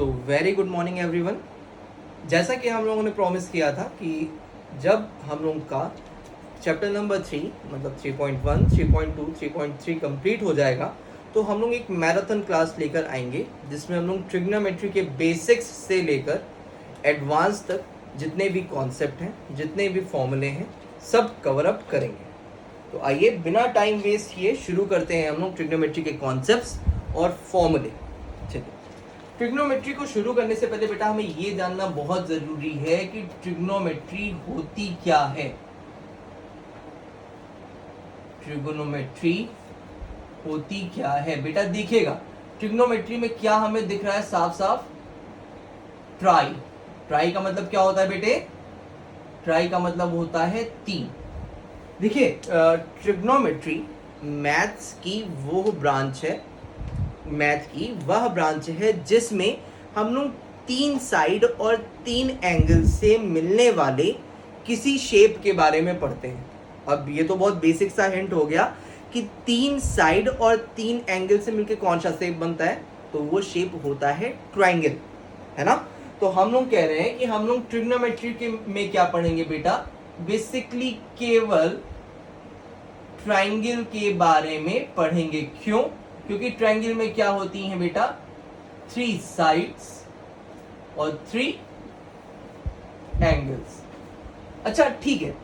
तो very good morning everyone. जैसा कि हम लोगों ने प्रॉमिस किया था कि जब हम लोगों का चैप्टर नंबर 3 मतलब 3.1, 3.2, 3.3 कंप्लीट हो जाएगा तो हम लोग एक मैराथन क्लास लेकर आएंगे जिसमें हम लोग ट्रिग्नोमेट्री के बेसिक्स से लेकर एडवांस तक जितने भी कॉन्सेप्ट हैं, जितने भी फॉर्मूले हैं, सब कवर अप करेंगे। तो आइए बिना टाइम वेस्ट किए शुरू करते हैं हम लोग ट्रिग्नोमेट्री के कॉन्सेप्ट्स और फॉर्मूले। चलिए, ट्रिग्नोमेट्री को शुरू करने से पहले बेटा हमें ये जानना बहुत जरूरी है कि ट्रिग्नोमेट्री होती क्या है। ट्रिग्नोमेट्री होती क्या है बेटा? देखिएगा ट्रिग्नोमेट्री में क्या हमें दिख रहा है साफ साफ, ट्राई। ट्राई का मतलब क्या होता है बेटे? ट्राई का मतलब होता है 3। देखिए, ट्रिग्नोमेट्री मैथ्स की वो ब्रांच है, मैथ की वह ब्रांच है जिसमें हम लोग 3 साइड और 3 एंगल से मिलने वाले किसी शेप के बारे में पढ़ते हैं। अब ये तो बहुत बेसिक सा हिंट हो गया कि 3 साइड और 3 एंगल से मिलके कौन सा शेप बनता है, तो वो शेप होता है ट्रायंगल, है ना। तो हम लोग कह रहे हैं कि हम लोग ट्रिग्नोमेट्री के में क्या पढ़ेंगे बेटा? बेसिकली केवल ट्रायंगल के बारे में पढ़ेंगे। क्यों? क्योंकि ट्रायंगल में क्या होती हैं बेटा? 3 साइड्स और 3 एंगल्स। अच्छा ठीक है,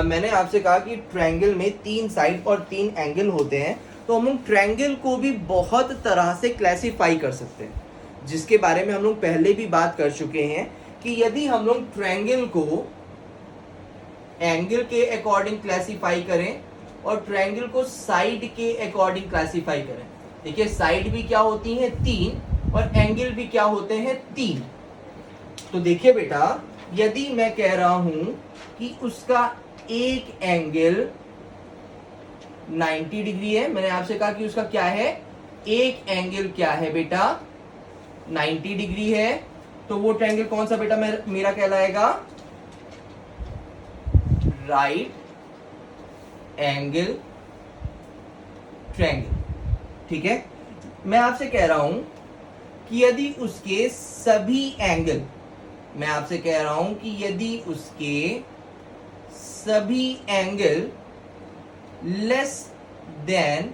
मैंने आपसे कहा कि ट्रायंगल में 3 साइड और 3 एंगल होते हैं, तो हम लोग ट्रायंगल को भी बहुत तरह से क्लासिफाई कर सकते हैं, जिसके बारे में हम लोग पहले भी बात कर चुके हैं कि यदि हम लोग ट्रायंगल को एंगल के अकॉर्डिंग क्लासिफाई करें और ट्रायंगल को साइड के अकॉर्डिंग क्लासिफाई करें। देखिए, साइड भी क्या होती हैं? 3 और एंगल भी क्या होते हैं? 3। तो देखिए बेटा, यदि मैं कह रहा हूं कि उसका एक एंगल 90 डिग्री है, मैंने आपसे कहा कि उसका क्या है? एक एंगल क्या है बेटा? 90 डिग्री है, तो वो ट्रायंगल कौन सा बेटा मेरा कहलाएगा? Right angle triangle. ठीक है, मैं आपसे कह रहा हूं कि यदि उसके सभी एंगल, मैं आपसे कह रहा हूं कि यदि उसके सभी एंगल लेस देन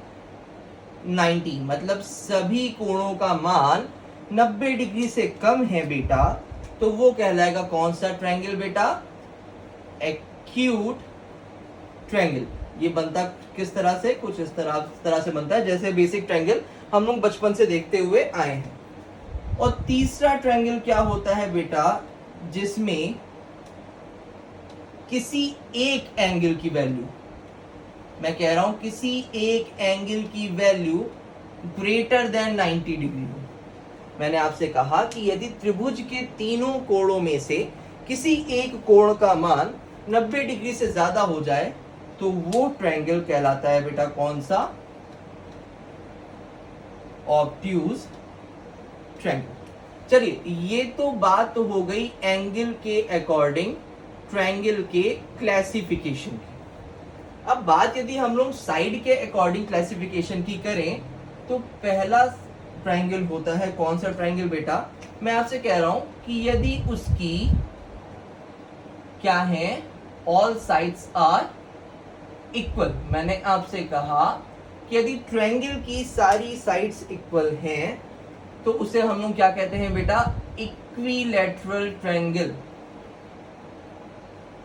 90, मतलब सभी कोणों का मान 90 डिग्री से कम है बेटा, तो वो कहलाएगा कौन सा ट्रायंगल बेटा? Acute triangle. ये बनता किस तरह से? कुछ इस तरह से बनता है जैसे बेसिक ट्रायंगल हम लोग बचपन से देखते हुए आए हैं। और तीसरा ट्रायंगल क्या होता है बेटा? जिसमें किसी एक एंगल की वैल्यू, मैं कह रहा हूं किसी एक एंगल की वैल्यू ग्रेटर देन 90 डिग्री हो। मैंने आपसे कहा कि यदि त्रिभुज के तीनों कोणों में से किसी एक कोण का मान 90 डिग्री से ज्यादा हो जाए तो वो ट्रायंगल कहलाता है बेटा कौन सा? Obtuse triangle. चलिए, ये तो बात हो गई एंगल के अकॉर्डिंग ट्रायंगल के क्लासिफिकेशन की। अब बात यदि हम लोग साइड के अकॉर्डिंग क्लासिफिकेशन की करें तो पहला ट्रायंगल होता है कौन सा ट्रायंगल बेटा? मैं आपसे कह रहा हूं कि यदि उसकी क्या है? All sides are equal. मैंने आपसे कहा कि यदि ट्रायंगल की सारी साइड्स इक्वल हैं तो उसे हम लोग क्या कहते हैं बेटा? Equilateral triangle.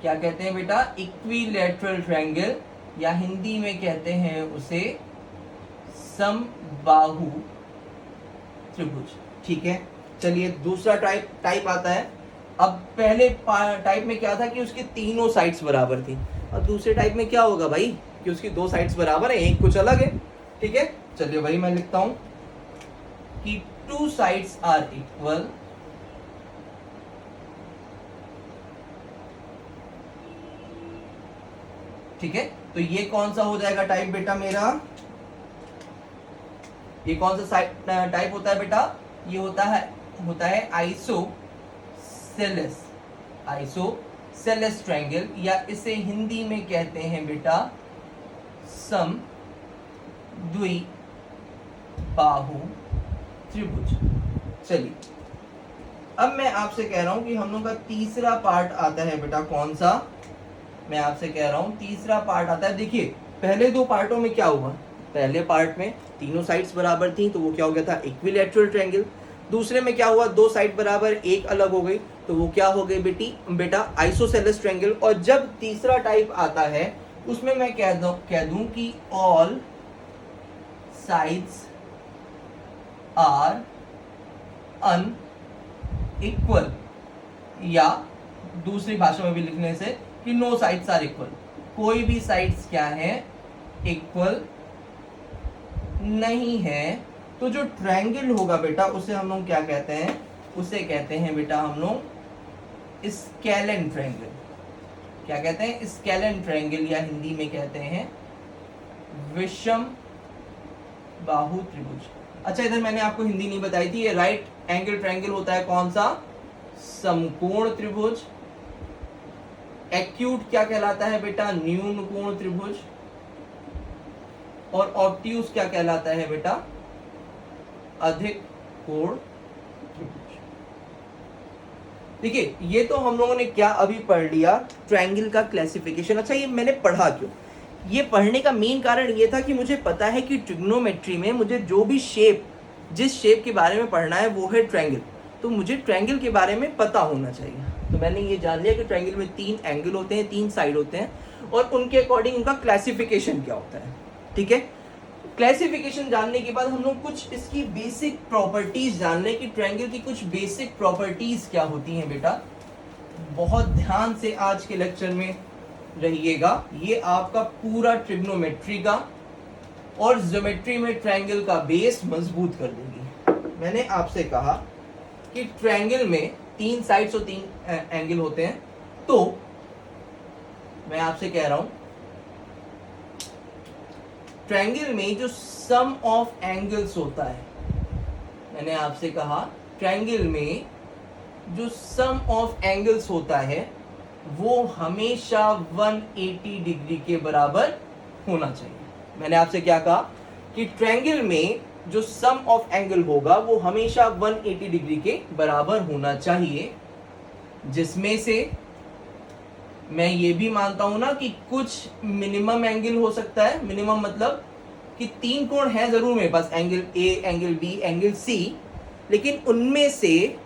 क्या कहते हैं बेटा? इक्विलैटरल ट्रायंगल, या हिंदी में कहते हैं उसे समबाहु त्रिभुज। ठीक है, चलिए दूसरा टाइप आता है। अब पहले टाइप में क्या था कि उसकी तीनों साइड्स बराबर थी, और दूसरे टाइप में क्या होगा भाई कि उसकी 2 साइड्स बराबर है, एक कुछ अलग है। ठीक है, चलिए भाई मैं लिखता हूं कि 2 साइड्स आर इक्वल ठीक है, तो ये कौन सा हो जाएगा टाइप बेटा मेरा? ये कौन सा टाइप होता है बेटा? ये होता है आइसोसेलेस। आइसोसेलेस ट्रायंगल, या इसे हिंदी में कहते हैं बेटा सम द्विबाहु त्रिभुज। चलिए, अब मैं आपसे कह रहा हूं कि हम लोग का तीसरा पार्ट आता है बेटा कौन सा, मैं आपसे कह रहा हूं तीसरा पार्ट आता है। देखिए पहले दो पार्टों में क्या हुआ, पहले पार्ट में तीनों साइड्स बराबर थी तो वो क्या हो गया था इक्विलैटरल ट्रायंगल। दूसरे में क्या हुआ, दो साइड बराबर एक अलग हो गई तो वो क्या हो गई बेटा आइसोसेलेस ट्रायंगल। और जब तीसरा टाइप आता है उसमें मैं कह दूं कि ऑल साइड्स आर अनइक्वल, या दूसरी भाषा में भी लिखने से कि नो साइड्स आर इक्वल, कोई भी साइड्स क्या है इक्वल नहीं है। तो जो ट्रायंगल होगा बेटा उसे हम लोग क्या कहते हैं, उसे कहते हैं बेटा हम लोग स्केलन ट्रायंगल। क्या कहते हैं, स्केलन ट्रायंगल, या हिंदी में कहते हैं विषम बाहु त्रिभुज। अच्छा इधर मैंने आपको हिंदी नहीं बताई थी, ये राइट एंगल ट्रायंगल होता है कौन सा, समकोण त्रिभुज। एक्यूट क्या कहलाता है बेटा, न्यून कोण त्रिभुज। और ऑब्ट्यूज क्या कहलाता है बेटा, अधिक कोण त्रिभुज। देखिए ये तो हम लोगों ने क्या अभी पढ़ लिया, ट्रायंगल का क्लासिफिकेशन। अच्छा ये मैंने पढ़ा क्यों, ये पढ़ने का मेन कारण ये था कि मुझे पता है कि ट्रिग्नोमेट्री में मुझे जो भी शेप, जिस शेप के बारे में पढ़ना है वो है ट्रायंगल, तो मुझे ट्रायंगल के बारे में पता होना चाहिए। तो मैंने ये जान लिया कि ट्रायंगल में तीन एंगल होते हैं, तीन साइड होते हैं, और उनके अकॉर्डिंग उनका क्लासिफिकेशन क्या होता है। ठीक है, क्लासिफिकेशन जानने के बाद हम लोग कुछ इसकी बेसिक प्रॉपर्टीज जान लें कि ट्रायंगल की कुछ बेसिक प्रॉपर्टीज क्या होती हैं बेटा। बहुत ध्यान से आज के लेक्चर में रहिएगा, ये आपका पूरा ट्रिग्नोमेट्री का और ज्योमेट्री में ट्रायंगल का बेस मजबूत कर देगी। मैंने आपसे कहा कि ट्रायंगल में तीन साइड्स और तीन एंगल होते हैं, तो मैं आपसे कह रहा हूं ट्रायंगल में जो सम ऑफ एंगल्स होता है, मैंने आपसे कहा ट्रायंगल में जो सम ऑफ एंगल्स होता है वो हमेशा 180 डिग्री के बराबर होना चाहिए। मैंने आपसे क्या कहा कि ट्रायंगल में जो सम ऑफ एंगल होगा वो हमेशा 180 डिग्री के बराबर होना चाहिए, जिसमें से मैं ये भी मानता हूं ना कि कुछ मिनिमम एंगल हो सकता है। मिनिमम मतलब कि तीन कोण हैं जरूर मेरे पास, angle A, angle B, angle C, लेकिन उनमें से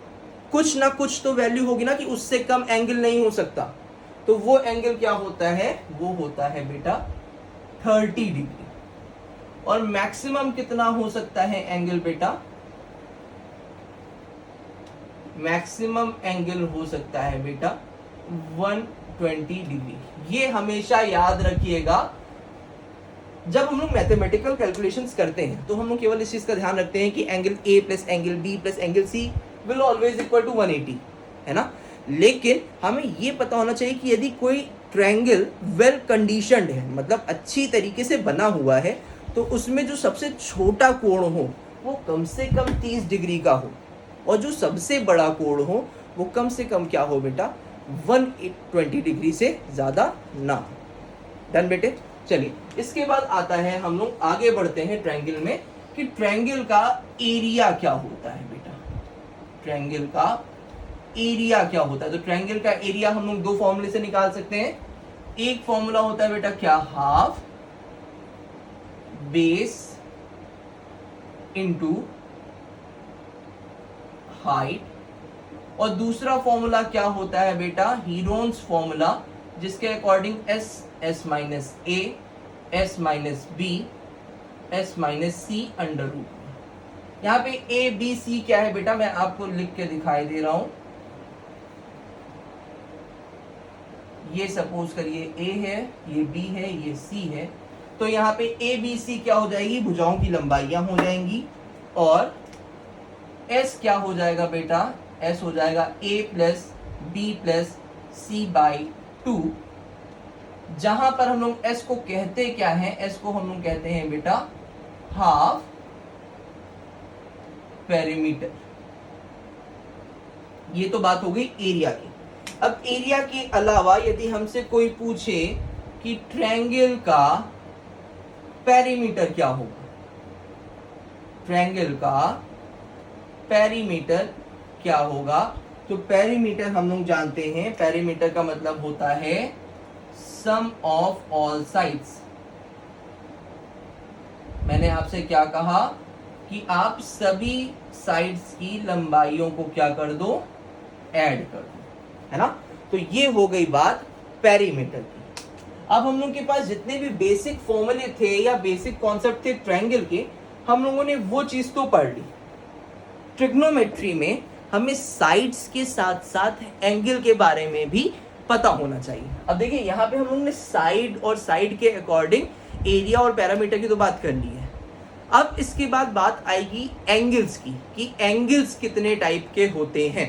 कुछ ना कुछ तो वैल्यू होगी ना कि उससे कम एंगल नहीं हो सकता। तो वो एंगल क्या होता है, वो होता है बेटा 30 डिग्री। और मैक्सिमम कितना हो सकता है एंगल बेटा, मैक्सिमम एंगल हो सकता है बेटा 120 डिग्री। ये हमेशा याद रखिएगा, जब हम लोग मैथमेटिकल कैलकुलेशंस करते हैं तो हम लोग केवल इस चीज का ध्यान रखते हैं कि angle A plus angle B plus angle C will always equal to 180, है ना। लेकिन हमें ये पता होना चाहिए कि यदि कोई ट्रायंगल वेल कंडीशनड है, मतलब अच्छी तरीके से बना हुआ है, तो उसमें जो सबसे छोटा कोण हो वो कम से कम 30 डिग्री का हो, और जो सबसे बड़ा कोण हो वो कम से कम क्या हो बेटा 120 डिग्री से ज़्यादा ना हो। डन बेटे। चलिए इसके बाद आता है, हम लोग आगे बढ़ते हैं ट्रायंगल में कि ट्रायंगल का एरिया क्या होता है बेटा। ट्रायंगल का एरिया क्या होता है, तो ट्रायंगल का एरिया हम लोग दो फॉर्मूले से निकाल सकते हैं। एक फॉर्मूला होता है बेटा क्या, हाफ बेस इंटू हाइट, और दूसरा फॉर्मूला क्या होता है बेटा हीरोन्स फॉर्मूला, जिसके according S minus A, S minus B, S minus C under root. यहां पे ए बी सी क्या है बेटा, मैं आपको लिख के दिखाई दे रहा हूं। ये सपोज करिए ए है, ये बी है, ये सी है, तो यहाँ पे ए बी सी क्या हो जाएगी, भुजाओं की लंबाइयां हो जाएंगी। और एस क्या हो जाएगा बेटा, एस हो जाएगा A plus B plus C by 2, जहां पर हम लोग एस को कहते क्या है, एस को हम लोग कहते हैं बेटा हाफ पेरीमीटर। ये तो बात हो गई एरिया की। अब एरिया के अलावा यदि हमसे कोई पूछे कि ट्रायंगल का पेरीमीटर क्या होगा, ट्रायंगल का पेरीमीटर क्या होगा? तो पेरीमीटर हम लोग जानते हैं, पेरीमीटर का मतलब होता है सम ऑफ ऑल साइड्स। मैंने आपसे क्या कहा कि आप सभी साइड्स की लंबाइयों को क्या कर दो? ऐड कर दो, है ना? तो ये हो गई बात पेरीमीटर की। अब हम लोग के पास जितने भी बेसिक फॉर्मूले थे या बेसिक कॉन्सेप्ट थे ट्रायंगल के, हम लोगों ने वो चीज तो पढ़ ली। ट्रिग्नोमेट्री में हमें साइड्स के साथ साथ एंगल के बारे में भी पता होना चाहिए। अब देखिए यहाँ पे हम लोगों ने साइड और साइड के अकॉर्डिंग एरिया और पैरामीटर की तो बात कर ली है। अब इसके बाद बात आएगी एंगल्स की, कि एंगल्स कितने टाइप के होते हैं,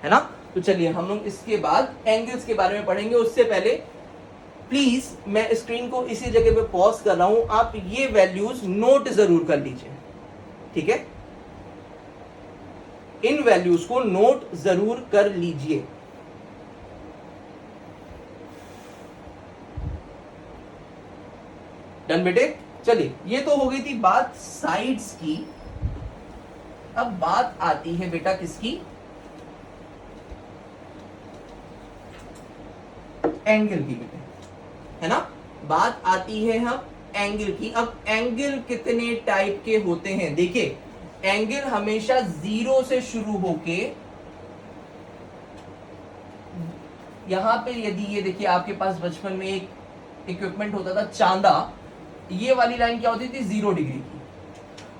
है ना? तो चलिए हम लोग इसके बाद एंगल्स के बारे में पढ़ेंगे। उससे पहले प्लीज मैं स्क्रीन को इसी जगह पे पॉज कर रहा हूं, आप ये वैल्यूज नोट जरूर कर लीजिए, ठीक है? इन वैल्यूज को नोट जरूर कर लीजिए। डन बेटे? चलिए, ये तो हो गई थी बात साइड्स की। अब बात आती है बेटा किसकी? एंगल की बेटे, है ना? बात आती है हम एंगल की। अब एंगल कितने टाइप के होते हैं? देखिए, एंगल हमेशा 0 से शुरू होके, यहां पे यदि ये देखिए आपके पास बचपन में एक इक्विपमेंट होता था चांदा, ये वाली लाइन क्या होती थी? 0 डिग्री की।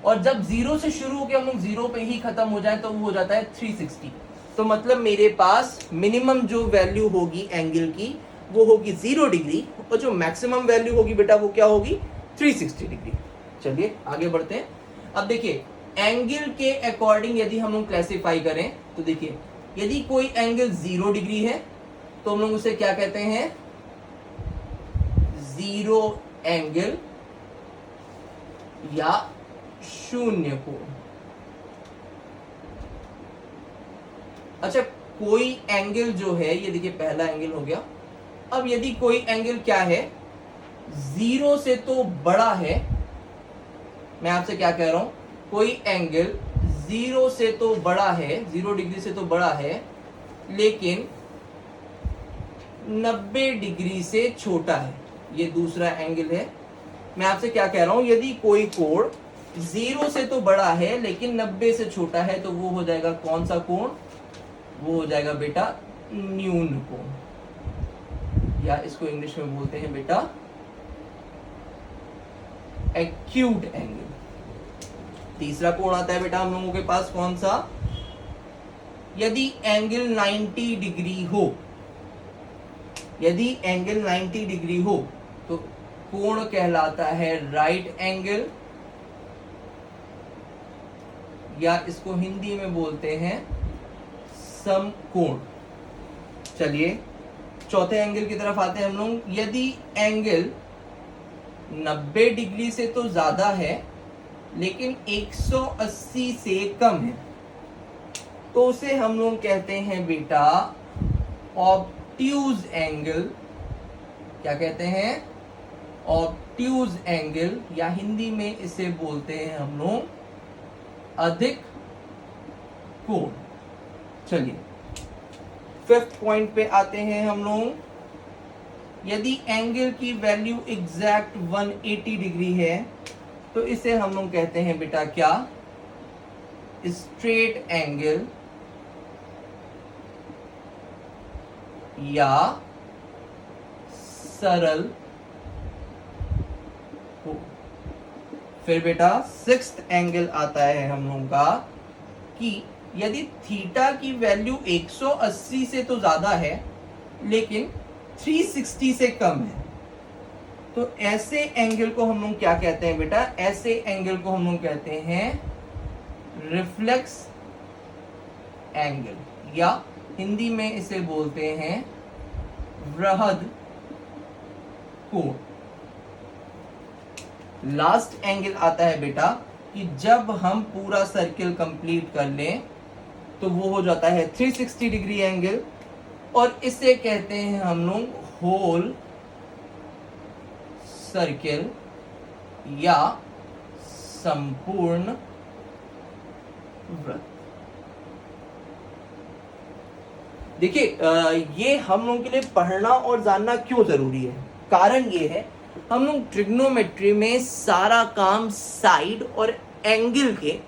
और जब 0 से शुरू होके हम लोग 0 पे ही खत्म हो जाए तो वो हो जाता है 360। तो मतलब मेरे पास मिनिमम जो वैल्यू होगी एंगल की वो होगी 0 डिग्री, और जो मैक्सिमम वैल्यू होगी बेटा वो क्या होगी? 360 डिग्री। चलिए आगे बढ़ते हैं। अब देखिए, एंगल के अकॉर्डिंग यदि हम लोग क्लासिफाई करें तो देखिए, यदि कोई एंगल 0 डिग्री है तो हम लोग उसे क्या कहते हैं? जीरो एंगल या शून्य कोण। अच्छा, कोई एंगल जो है, ये देखिए पहला एंगल हो गया। अब यदि कोई एंगल क्या है? 0 से तो बड़ा है। मैं आपसे क्या कह रहा हूं? कोई एंगल 0 से तो बड़ा है, 0 डिग्री से तो बड़ा है, लेकिन 90 डिग्री से छोटा है। ये दूसरा एंगल है। मैं आपसे क्या कह रहा हूं? यदि कोई कोण 0 से तो बड़ा है लेकिन 90 से छोटा है तो वो हो जाएगा कौन सा कोण? वो हो जाएगा बेटा न्यून कोण, या इसको इंग्लिश में बोलते हैं बेटा एक्यूट एंगल। तीसरा कोण आता है बेटा हम लोगों के पास कौन सा? यदि एंगल 90 डिग्री हो, यदि एंगल 90 डिग्री हो तो कोण कहलाता है राइट एंगल, या इसको हिंदी में बोलते हैं समकोण। चलिए चौथे एंगल की तरफ आते हैं हम लोग। यदि एंगल 90 डिग्री से तो ज्यादा है लेकिन 180 से कम है तो उसे हम लोग कहते हैं बेटा ऑब्ट्यूज एंगल। क्या कहते हैं? ऑब्ट्यूज एंगल, या हिंदी में इसे बोलते हैं हम लोग अधिक कोण। चलिए फिफ्थ पॉइंट पे आते हैं हम लोग। यदि एंगल की वैल्यू एग्जैक्ट 180 डिग्री है तो इसे हम लोग कहते हैं बेटा क्या? स्ट्रेट एंगल या सरल कोण। फिर बेटा सिक्स्थ एंगल आता है हम लोगों का कि यदि थीटा की वैल्यू 180 से तो ज्यादा है लेकिन 360 से कम है तो ऐसे एंगल को हम लोग क्या कहते हैं बेटा? ऐसे एंगल को हम लोग कहते हैं रिफ्लेक्स एंगल, या हिंदी में इसे बोलते हैं वृहद कोण। लास्ट एंगल आता है बेटा कि जब हम पूरा सर्किल कंप्लीट कर लें तो वो हो जाता है 360 डिग्री एंगल, और इसे कहते हैं हम लोग होल सर्किल या संपूर्ण वृत्त। देखिए ये हम लोगों के लिए पढ़ना और जानना क्यों जरूरी है, कारण ये है हम लोग ट्रिग्नोमेट्री में सारा काम साइड और एंगल के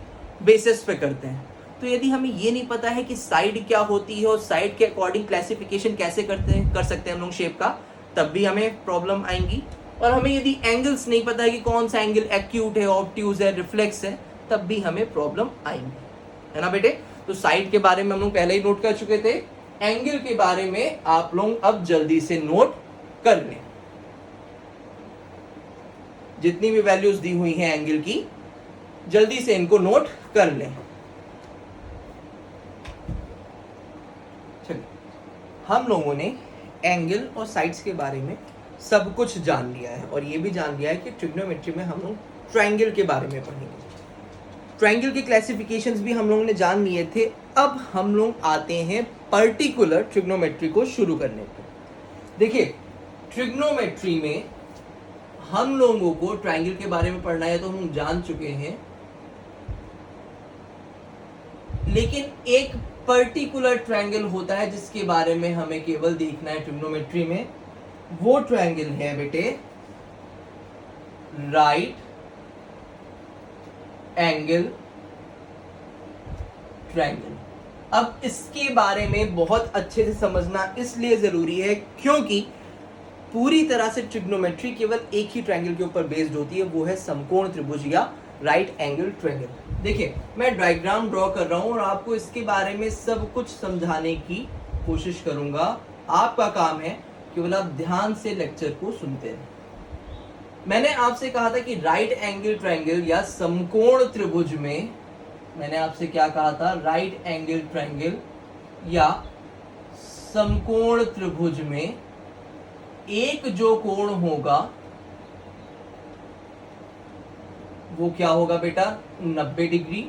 बेसिस पे करते हैं। तो यदि हमें ये नहीं पता है कि साइड क्या होती है और साइड के अकॉर्डिंग क्लासिफिकेशन कैसे कर सकते हैं हम लोग शेप का, तब भी हमें प्रॉब्लम आएंगी। और हमें यदि एंगल्स नहीं पता है कि कौन सा एंगल एक्यूट है, ऑब्ट्यूज है, रिफ्लेक्स है, तब भी हमें प्रॉब्लम आएंगी, है ना बेटे। तो साइड के बारे में हम लोग पहले ही नोट कर चुके थे, एंगल के बारे में आप लोग अब जल्दी से नोट कर लें। जितनी भी वैल्यूज दी हुई हैं एंगल की, जल्दी से इनको नोट कर लें। चलिए, हम लोगों ने एंगल और साइड्स के बारे में सब कुछ जान लिया है और ये भी जान लिया है कि ट्रिग्नोमेट्री में हम लोग ट्रायंगल के बारे में पढ़ेंगे। ट्रायंगल के क्लासिफिकेशंस भी हम लोगों ने जान लिए थे। अब हम लोग आते हैं पर्टिकुलर ट्रिग्नोमेट्री को शुरू करने पर। देखिए, ट्रिग्नोमेट्री में हम लोगों को ट्रायंगल के बारे में पढ़ना है तो हम जान चुके हैं, लेकिन एक पर्टिकुलर ट्रायंगल होता है जिसके बारे में हमें केवल देखना है ट्रिग्नोमेट्री में। वो ट्रायंगल है बेटे राइट एंगल ट्रायंगल। अब इसके बारे में बहुत अच्छे से समझना इसलिए जरूरी है क्योंकि पूरी तरह से ट्रिग्नोमेट्री केवल एक ही ट्रायंगल के ऊपर बेस्ड होती है, वो है समकोण त्रिभुज या राइट एंगल ट्रायंगल। देखिए, मैं डायग्राम ड्रॉ कर रहा हूं और आपको इसके बारे में सब कुछ समझाने की कोशिश करूंगा। आपका काम है केवल आप ध्यान से लेक्चर को सुनते रहें। मैंने आपसे कहा था कि राइट एंगल ट्रायंगल या समकोण त्रिभुज में, मैंने आपसे क्या कहा था, राइट एंगल ट्रायंगल या समकोण त्रिभुज में एक जो कोण होगा वो क्या होगा बेटा, 90 डिग्री,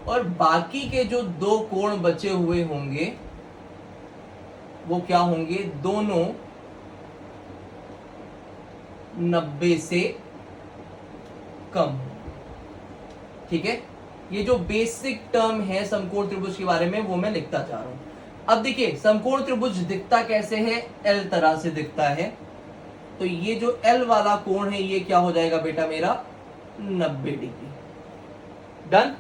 और बाकी के जो दो कोण बचे हुए होंगे वो क्या होंगे, दोनों 90 से कम। ठीक है, ये जो बेसिक टर्म है समकोण त्रिभुज के बारे में वो मैं लिखता जा रहा हूं। अब देखिए, समकोण त्रिभुज दिखता कैसे है, एल तरह से दिखता है। तो ये जो एल वाला कोण है ये क्या हो जाएगा बेटा मेरा, 90 डिग्री। डन।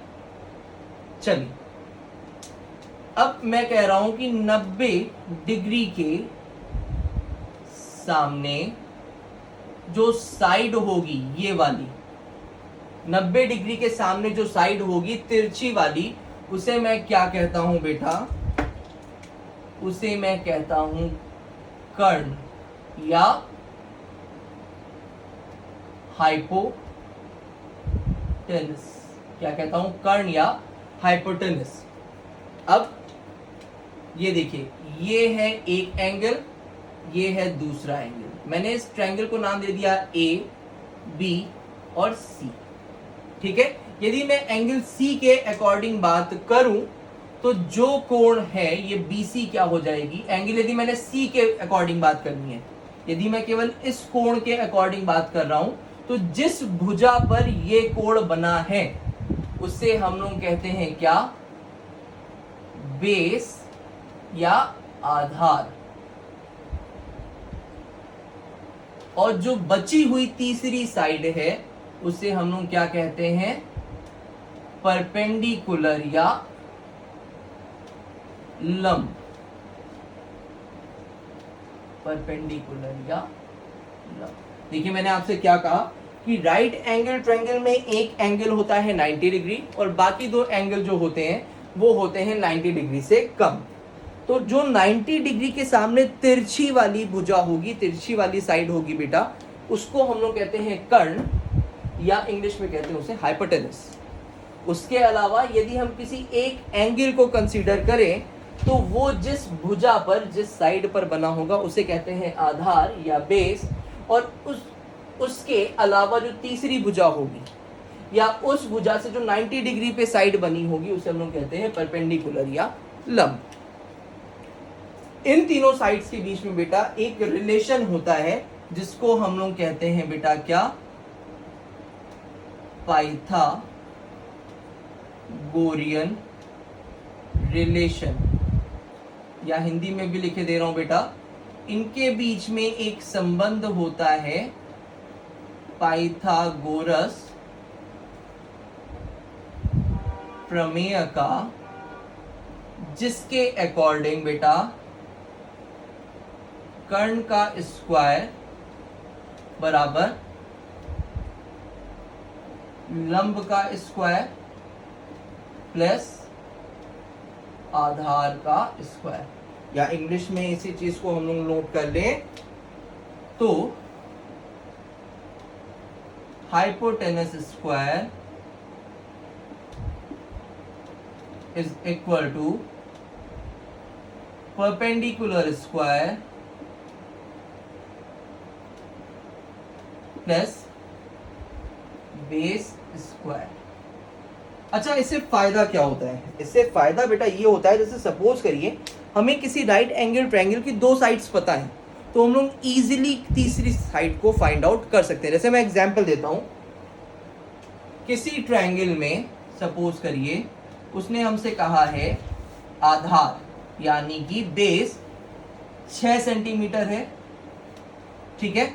चलिए, अब मैं कह रहा हूं कि 90 डिग्री के सामने जो साइड होगी ये वाली, 90 डिग्री के सामने जो साइड होगी तिरछी वाली, उसे मैं क्या कहता हूं बेटा, उसे मैं कहता हूं कर्ण या हाइपोटेनस। क्या कहता हूं, कर्ण या हाइपोटेनस। अब ये देखिए, ये है एक एंगल, ये है दूसरा एंगल। मैंने इस ट्रायंगल को नाम दे दिया ए, बी और सी। ठीक है, यदि मैं एंगल सी के अकॉर्डिंग बात करूं तो जो कोण है ये बीसी क्या हो जाएगी, एंगल यदि मैंने सी के अकॉर्डिंग बात करनी है, यदि मैं केवल इस कोण के अकॉर्डिंग बात कर रहा हूं तो जिस भुजा पर ये कोण बना है उसे हम लोग कहते हैं क्या, बेस या आधार। और जो बची हुई तीसरी साइड है उसे हम लोग क्या कहते हैं, परपेंडिकुलर या लंब। परपेंडिकुलर या लंब। देखिए, मैंने आपसे क्या कहा कि राइट एंगल ट्रायंगल में एक एंगल होता है 90 डिग्री और बाकी दो एंगल जो होते हैं वो होते हैं 90 डिग्री से कम। तो जो 90 डिग्री के सामने तिरछी वाली भुजा होगी, तिरछी वाली साइड होगी बेटा, उसको हम लोग कहते हैं कर्ण या इंग्लिश में कहते हैं उसे हाइपोटेनस। उसके अलावा यदि हम किसी एक एंगल को कंसीडर करें तो वो जिस भुजा पर, जिस साइड पर बना होगा उसे कहते हैं आधार या बेस। और उसके अलावा जो तीसरी भुजा होगी या उस भुजा से जो 90 डिग्री पे साइड बनी होगी उसे हम लोग कहते हैं परपेंडिकुलर या लंब। इन तीनों साइड्स के बीच में बेटा एक रिलेशन होता है जिसको हम लोग कहते हैं बेटा क्या, पाइथागोरियन रिलेशन या हिंदी में भी लिखे दे रहा हूं बेटा, इनके बीच में एक संबंध होता है पाइथागोरस प्रमेय का, जिसके अकॉर्डिंग बेटा कर्ण का स्क्वायर बराबर लंब का स्क्वायर प्लस आधार का स्क्वायर, या इंग्लिश में इसी चीज को हम लोग नोट कर लें तो hypotenuse square is equal to perpendicular square plus base square. अच्छा, इससे फायदा क्या होता है? इससे फायदा बेटा ये होता है, जैसे सपोज करिए हमें किसी राइट एंगल ट्रायंगल की दो साइड्स पता है, तो हम लोग इजीली तीसरी साइड को फाइंड आउट कर सकते हैं। जैसे मैं एग्जांपल देता हूं, किसी ट्रायंगल में सपोज करिए उसने हमसे कहा है आधार यानी कि बेस 6 सेंटीमीटर है, ठीक है,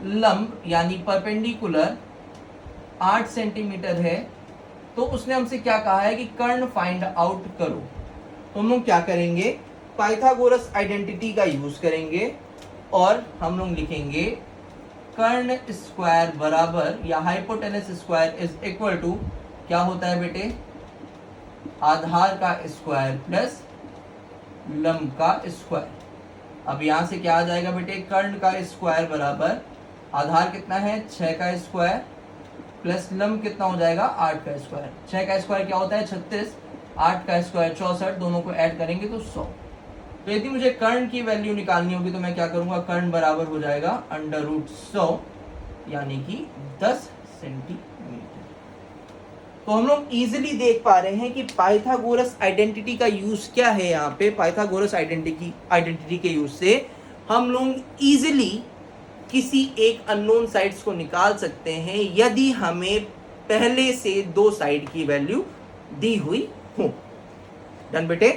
लंब यानी परपेंडिकुलर 8 सेंटीमीटर है, तो उसने हमसे क्या कहा है कि कर्ण फाइंड आउट करो। तो हम लोग क्या करेंगे, पाइथागोरस आइडेंटिटी का यूज करेंगे और हम लोग लिखेंगे कर्ण स्क्वायर बराबर या hypotenuse square is equal to क्या होता है बेटे, आधार का स्क्वायर प्लस लंब का स्क्वायर। अब यहां से क्या आ जाएगा बेटे, कर्ण का स्क्वायर बराबर आधार कितना है 6 का स्क्वायर प्लस लंब कितना हो जाएगा 8 का स्क्वायर। 6 का स्क्वायर क्या होता है 36, 8 का स्क्वायर 64, दोनों को ऐड करेंगे तो 100। तो यदि मुझे कर्ण की वैल्यू निकालनी होगी तो मैं क्या करूंगा, कर्ण बराबर हो जाएगा √100 यानी कि 10 सेंटीमीटर। तो हम लोग इजीली देख पा रहे हैं कि पाइथागोरस आइडेंटिटी का यूज क्या है। यहाँ पे पाइथागोरस आइडेंटिटी के यूज से हम लोग इजीली किसी एक अननोन साइड्स को निकाल सकते हैं यदि हमें पहले से दो साइड की वैल्यू दी हुई हो। डन बेटे।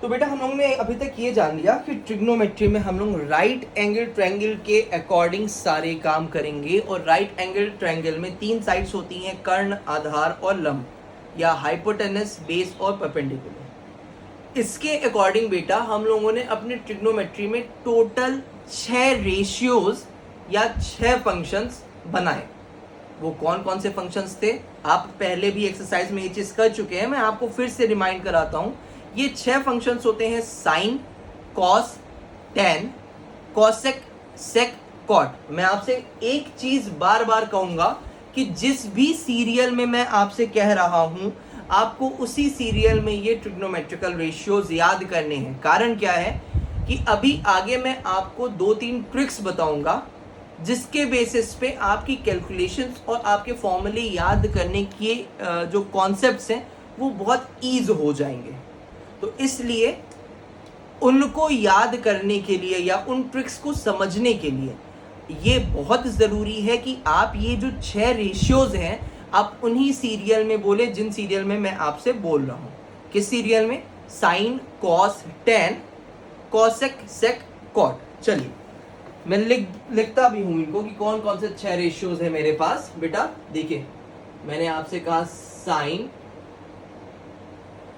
तो बेटा हम लोगों ने अभी तक ये जान लिया कि ट्रिग्नोमेट्री में हम लोग राइट एंगल ट्रायंगल के अकॉर्डिंग सारे काम करेंगे, और राइट एंगल ट्रायंगल में 3 साइड्स होती हैं, कर्ण, आधार और लंब, या हाइपोटेनस, बेस और परपेंडिकुलर। इसके अकॉर्डिंग बेटा हम लोगों ने अपने ट्रिग्नोमेट्री में टोटल 6 रेशियोज या 6 फंक्शंस बनाए। वो कौन कौन से फंक्शंस थे, आप पहले भी एक्सरसाइज में ये चीज कर चुके हैं, मैं आपको फिर से रिमाइंड कराता हूं। ये 6 फंक्शंस होते हैं sine, cos, ten, cosec, sec, cot. मैं आपसे एक चीज बार बार कहूंगा कि जिस भी सीरियल में मैं आपसे कह रहा हूं आपको उसी सीरियल में ये ट्रिग्नोमेट्रिकल रेशियोज याद करने हैं। कारण क्या है कि अभी आगे मैं आपको 2-3 ट्रिक्स बताऊंगा जिसके बेसिस पे आपकी कैलकुलेशंस और आपके फॉर्मूले याद करने के जो कॉन्सेप्ट्स हैं वो बहुत ईज हो जाएंगे। तो इसलिए उनको याद करने के लिए या उन ट्रिक्स को समझने के लिए ये बहुत ज़रूरी है कि आप ये जो 6 रेशियोज हैं आप उन्हीं सीरियल में बोले जिन सीरियल में मैं आपसे बोल रहा हूँ। किस सीरियल में? Sine, cos, ten, cosec, sec, cot. चलिए मैं लिखता भी हूँ इनको कि कौन कौन से 6 रेशियोज है मेरे पास। बेटा देखिए मैंने आपसे कहा साइन,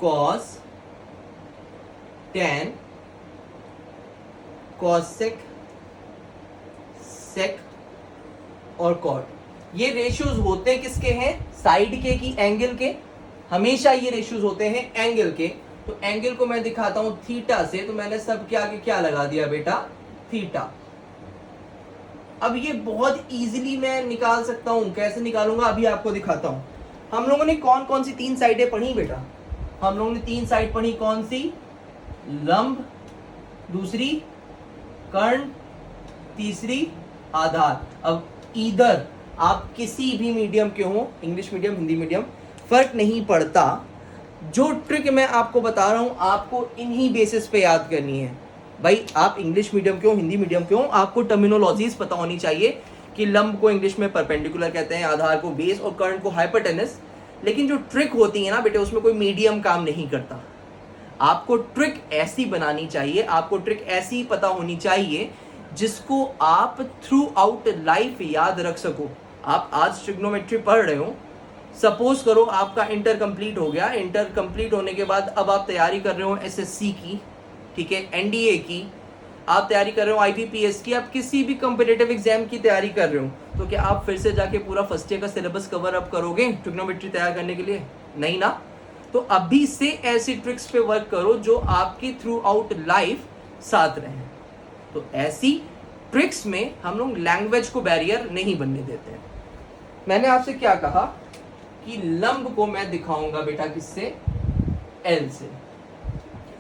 कॉस, टेन, कॉसेक, सेक और कॉट। ये रेशियोज होते किसके हैं? साइड के की एंगल के। हमेशा ये रेशियोज होते हैं एंगल के। तो एंगल को मैं दिखाता हूं थीटा से, तो मैंने सब के आगे क्या लगा दिया बेटा? थीटा। अब ये बहुत इजीली मैं निकाल सकता हूं। कैसे निकालूंगा अभी आपको दिखाता हूं। हम लोगों ने कौन कौन सी 3 साइडें पढ़ी बेटा? हम लोगों ने 3 साइड पढ़ी। कौन सी? लंब, दूसरी कर्ण, तीसरी आधार। अब इधर आप किसी भी मीडियम के हो, इंग्लिश मीडियम, हिंदी मीडियम, फर्क नहीं पड़ता। जो ट्रिक मैं आपको बता रहा हूं आपको इन्हीं बेसिस पे याद करनी है। भाई आप इंग्लिश मीडियम के हो, हिंदी मीडियम के हो, आपको टर्मिनोलॉजीज पता होनी चाहिए कि लंब को इंग्लिश में परपेंडिकुलर कहते हैं, आधार को बेस और कर्ण को हाइपोटेनस। लेकिन जो ट्रिक होती है ना बेटे, उसमें कोई मीडियम काम नहीं करता। आपको ट्रिक ऐसी बनानी चाहिए, आपको ट्रिक ऐसी पता होनी चाहिए जिसको आप थ्रू आउट लाइफ याद रख सको। आप आज ट्रिग्नोमेट्री पढ़ रहे हो, सपोज करो आपका इंटर कंप्लीट हो गया, इंटर कंप्लीट होने के बाद अब आप तैयारी कर रहे हो एसएससी की, ठीक है, एनडीए की, आप तैयारी कर रहे हो आईबीपीएस की, आप किसी भी कॉम्पिटिटिव एग्जाम की तैयारी कर रहे हो, तो क्या आप फिर से जाके पूरा फर्स्ट ईयर का सिलेबस कवर अप करोगे ट्रिग्नोमेट्री तैयार करने के लिए? नहीं ना। तो अभी से ऐसी ट्रिक्स पे वर्क करो जो आपकी थ्रू आउट लाइफ साथ रहे। तो ऐसी ट्रिक्स में हम लोग लैंग्वेज को बैरियर नहीं बनने देते हैं। मैंने आपसे क्या कहा कि लंब को मैं दिखाऊंगा बेटा किससे? एल से।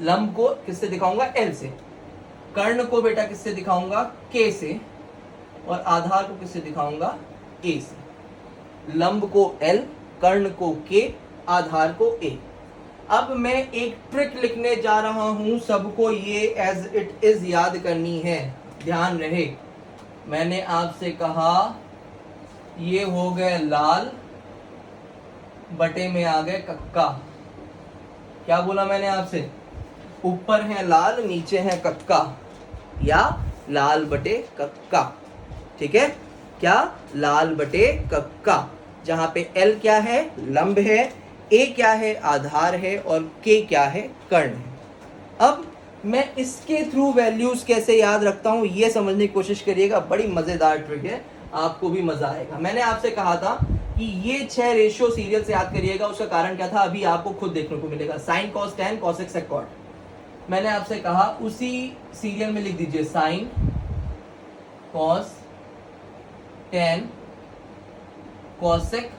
लंब को किससे दिखाऊंगा? एल से। कर्ण को बेटा किससे दिखाऊंगा? के से। और आधार को किससे दिखाऊंगा? ए से। लंब को एल, कर्ण को के, आधार को ए। अब मैं एक ट्रिक लिखने जा रहा हूं, सबको ये एज इट इज याद करनी है, ध्यान रहे। मैंने आपसे कहा ये हो गए लाल, बटे में आ गए कक्का। क्या बोला मैंने आपसे? ऊपर है लाल, नीचे है कक्का, या लाल बटे कक्का, ठीक है? क्या? लाल बटे कक्का, जहां पे एल क्या है? लंब है, ए क्या है? आधार है, और के क्या है? कर्ण है। अब मैं इसके थ्रू वैल्यूज कैसे याद रखता हूं, ये समझने की कोशिश करिएगा। बड़ी मजेदार ट्रिक है, आपको भी मजा आएगा। मैंने आपसे कहा था कि ये 6 रेशियो सीरियल से याद करिएगा। उसका कारण क्या था, अभी आपको खुद देखने को मिलेगा। Sign, cos, tan, cosec, sec, cot. मैंने आपसे कहा उसी सीरियल में लिख दीजिए sign, cos, tan, cosec,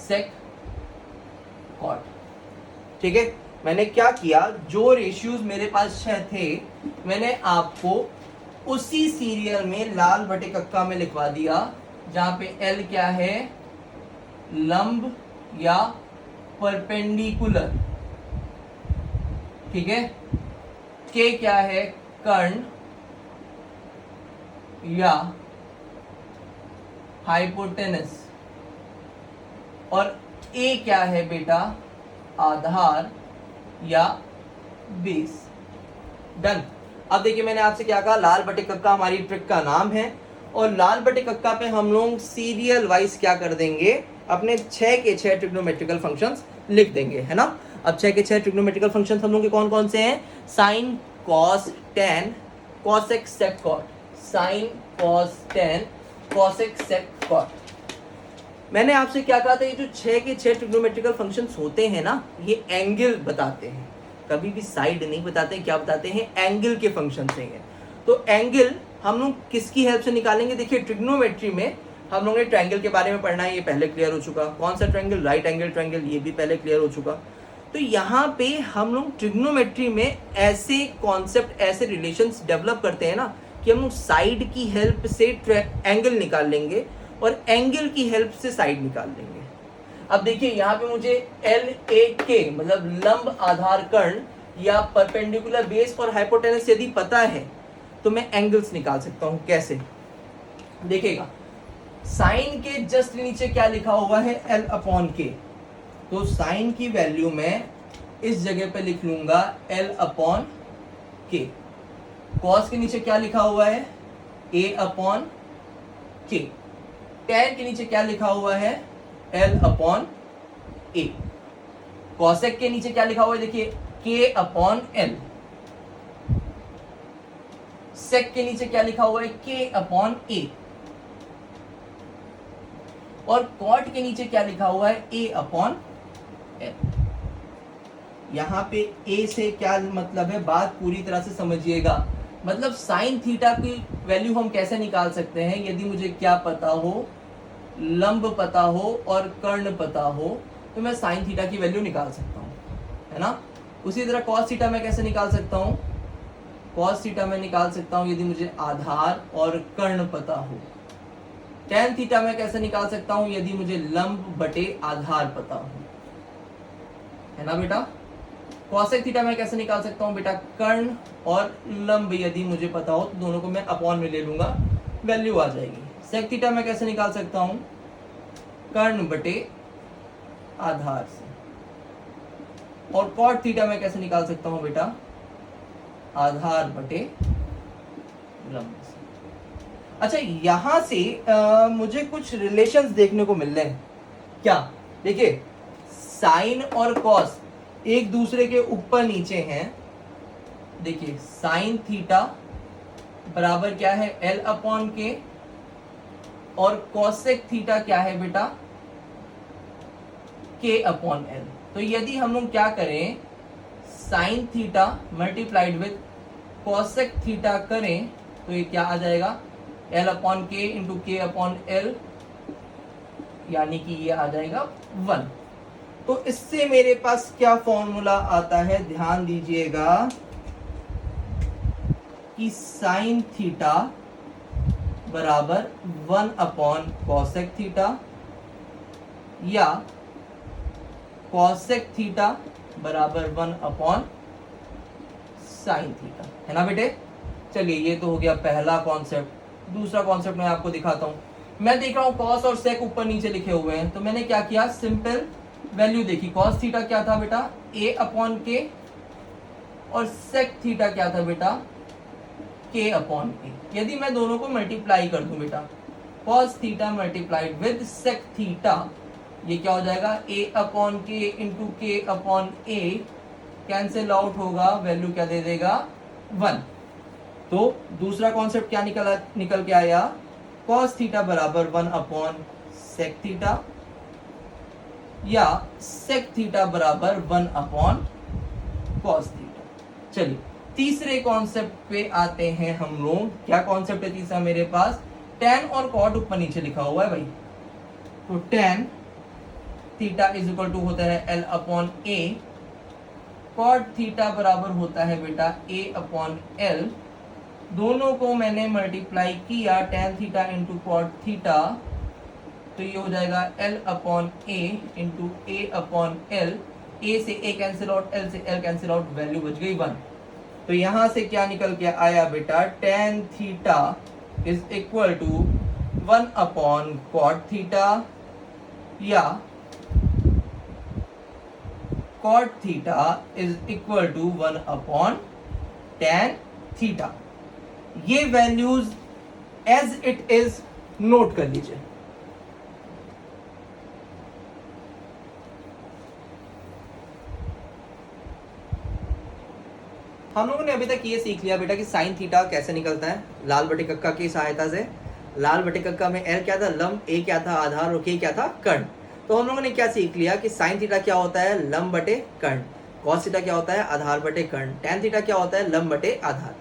sec, cot, ठीक है? मैंने क्या किया, जो रेशियोज मेरे पास 6 थे, मैंने आपको उसी सीरियल में लाल बटे कक्का में लिखवा दिया, जहां पे एल क्या है? लंब या परपेंडिकुलर, ठीक है? के क्या है? कर्ण या हाइपोटेनस, और ए क्या है बेटा? आधार या बेस। डन। अब देखिए मैंने आपसे क्या कहा, लाल बटे कक्का हमारी ट्रिक का नाम है, और लाल बटे कक्का पे हम लोग सीरियल वाइज क्या कर देंगे, अपने 6 के 6 ट्रिग्नोमेट्रिकल फंक्शंस लिख देंगे, है ना? अब 6 के 6 ट्रिग्नोमेट्रिकल फंक्शंस हम लोग के कौन कौन से हैं? Sine, cos, tan, cosec, sec, cot. Sine, cos, tan, cosec, sec, cot. मैंने आपसे क्या कहा था, ये जो 6 के 6 ट्रिग्नोमेट्रिकल फंक्शंस होते हैं ना, ये एंगल बताते हैं, कभी भी साइड नहीं बताते हैं। क्या बताते हैं? एंगल के फंक्शन से हैं। तो एंगल हम लोग किसकी हेल्प से निकालेंगे? देखिए ट्रिग्नोमेट्री में हम लोगों ने ट्रायंगल के बारे में पढ़ना है, ये पहले क्लियर हो चुका। कौन सा ट्रायंगल? राइट एंगल ट्रायंगल, ये भी पहले क्लियर हो चुका। तो यहाँ पे हम लोग ट्रिग्नोमेट्री में ऐसे कॉन्सेप्ट, ऐसे रिलेशंस डेवलप करते हैं ना, कि हम लोग साइड की हेल्प से एंगल निकाल लेंगे और एंगल की हेल्प से साइड निकाल लेंगे। अब देखिए यहाँ पे मुझे एल, ए, के मतलब लंब, आधार, कर्ण या परपेंडिकुलर, बेस और हाइपोटेनस यदि पता है तो मैं एंगल्स निकाल सकता हूं। कैसे? देखिएगा, साइन के जस्ट नीचे क्या लिखा हुआ है? एल अपॉन के। तो साइन की वैल्यू मैं इस जगह पे लिख लूंगा एल अपॉन के। कॉस के नीचे क्या लिखा हुआ है? ए अपॉन के। टैन के नीचे क्या लिखा हुआ है? एल अपॉन ए। कॉसेक के नीचे क्या लिखा हुआ है? देखिए के अपॉन एल। सेक के नीचे क्या लिखा हुआ है? के अपॉन ए। और कॉट के नीचे क्या लिखा हुआ है? ए अपॉन एल। यहां पे ए से क्या मतलब है, बात पूरी तरह से समझिएगा। मतलब साइन थीटा की वैल्यू हम कैसे निकाल सकते हैं? यदि मुझे क्या पता हो, लंब पता हो और कर्ण पता हो, तो मैं साइन थीटा की वैल्यू निकाल सकता हूं, है ना? उसी तरह कॉस थीटा मैं कैसे निकाल सकता हूं? कॉस थीटा मैं निकाल सकता हूं यदि मुझे आधार और कर्ण पता हो। टैन थीटा मैं कैसे निकाल सकता हूं? यदि मुझे लंब बटे आधार पता हो, है ना बेटा? कॉसेक थीटा मैं कैसे निकाल सकता हूं बेटा? कर्ण और लंब यदि मुझे पता हो तो दोनों को मैं अपॉन में ले लूंगा, वैल्यू आ जाएगी। सेक थीटा मैं कैसे निकाल सकता हूं? कर्ण बटे आधार से। और कॉट थीटा मैं कैसे निकाल सकता हूं बेटा, आधार बटे लंब से। अच्छा यहां से मुझे कुछ रिलेशंस देखने को मिल रहे हैं। क्या, देखिए साइन और कॉस एक दूसरे के ऊपर नीचे हैं। देखिए साइन थीटा बराबर क्या है, एल अपॉन के, और कॉसेक थीटा क्या है बेटा, के अपॉन एल। तो यदि हम लोग क्या करें, sine theta multiplied with cosec theta करें तो ये क्या आ जाएगा, L upon K into K upon L, यानी कि ये आ जाएगा 1। तो इससे मेरे पास क्या फॉर्मूला आता है, ध्यान दीजिएगा कि साइन थीटा बराबर 1 अपॉन कॉसेक थीटा, या कॉसेक थीटा बराबर 1 अपॉन साइन थीटा, है ना बेटे। चलिए ये तो हो गया पहला कॉन्सेप्ट। दूसरा कॉन्सेप्ट मैं आपको दिखाता हूं। मैं देख रहा हूं कॉस और सेक ऊपर नीचे लिखे हुए हैं, तो मैंने क्या किया, सिंपल वैल्यू देखी। कॉस थीटा क्या था बेटा, ए अपॉन के, और सेक थीटा क्या था बेटा, के अपॉन ए। यदि मैं दोनों को मल्टीप्लाई कर दूं बेटा, cos theta multiplied with sec theta, ये क्या हो जाएगा, A upon K into K upon A, cancel out होगा, वैल्यू क्या दे देगा, 1। तो दूसरा कॉन्सेप्ट क्या निकल के आया, कॉस थीटा बराबर 1 अपॉन सेक थीटा, या सेक थीटा बराबर 1 अपॉन कॉस थीटा। चलिए तीसरे कॉन्सेप्ट पे आते हैं हम लोग। क्या कॉन्सेप्ट है तीसरा मेरे पास, टेन और कॉट ऊपर नीचे लिखा हुआ है भाई। तो tan theta is equal to होता है L upon A, cot theta बराबर होता है बेटा ए अपॉन एल। दोनों को मैंने मल्टीप्लाई किया, tan theta into cot theta, तो ये हो जाएगा L upon A into A upon L. A से ए कैंसिल आउट, एल से एल कैंसिल आउट, वैल्यू बच गई 1। तो यहां से क्या निकल के आया बेटा, tan theta is equal to 1 upon cot theta, या cot theta is equal to 1 upon tan theta. ये values as it is note कर लीजिए। हम लोगों ने अभी तक ये सीख लिया बेटा कि साइन थीटा कैसे निकलता है, लाल बटे कक्का की सहायता से। लाल बटे कक्का में एल क्या था, लंब, ए क्या था, आधार, और के क्या था, कर्ण। तो हम लोगों ने क्या सीख लिया कि साइन थीटा क्या होता है, लंब बटे कर्ण। कॉस थीटा क्या होता है, आधार बटे कर्ण। टेन थीटा क्या होता है, लंब बटे आधार।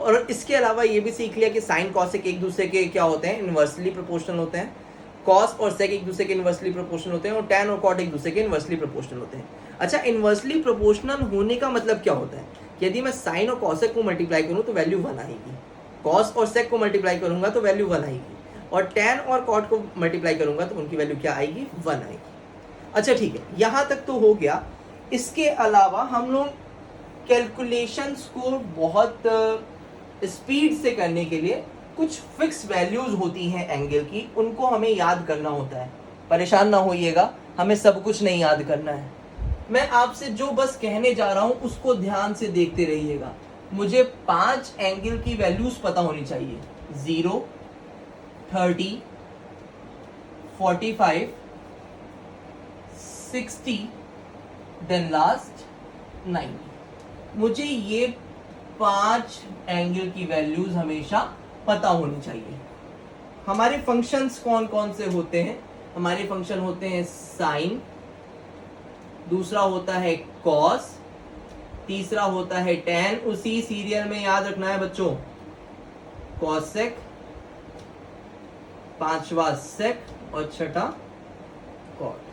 और इसके अलावा ये भी सीख लिया कि साइन कॉसेक एक दूसरे के क्या होते हैं, इनवर्सली प्रोपोर्शनल होते हैं। कॉस और सेक एक दूसरे के इनवर्सली प्रोपोर्शनल होते हैं, और टेन और कॉट एक दूसरे के इनवर्सली प्रोपोर्शनल होते हैं। अच्छा, इनवर्सली प्रोपोर्शनल होने का मतलब क्या होता है, यदि मैं साइन और कॉसेक को मल्टीप्लाई करूं तो वैल्यू 1 आएगी, कॉस और सेक को मल्टीप्लाई करूंगा तो वैल्यू 1 आएगी, और टेन और कॉट को मल्टीप्लाई करूंगा तो उनकी वैल्यू क्या आएगी, 1 आएगी। अच्छा ठीक है, यहां तक तो हो गया। इसके अलावा हम लोग कैलकुलेशंस को बहुत स्पीड से करने के लिए कुछ फिक्स वैल्यूज होती हैं एंगल की, उनको हमें याद करना होता है। परेशान ना होइएगा, हमें सब कुछ नहीं याद करना है। मैं आपसे जो बस कहने जा रहा हूं उसको ध्यान से देखते रहिएगा। मुझे 5 एंगल की वैल्यूज पता होनी चाहिए, 0, 30, 45, 60, देन लास्ट 90। मुझे ये 5 एंगल की वैल्यूज हमेशा पता होनी चाहिए। हमारे फंक्शंस कौन कौन से होते हैं, हमारे फंक्शन होते हैं साइन, दूसरा होता है कॉस, तीसरा होता है टेन, उसी सीरियल में याद रखना है बच्चों, कॉसेक, पांचवा सेक, और छठा कॉट।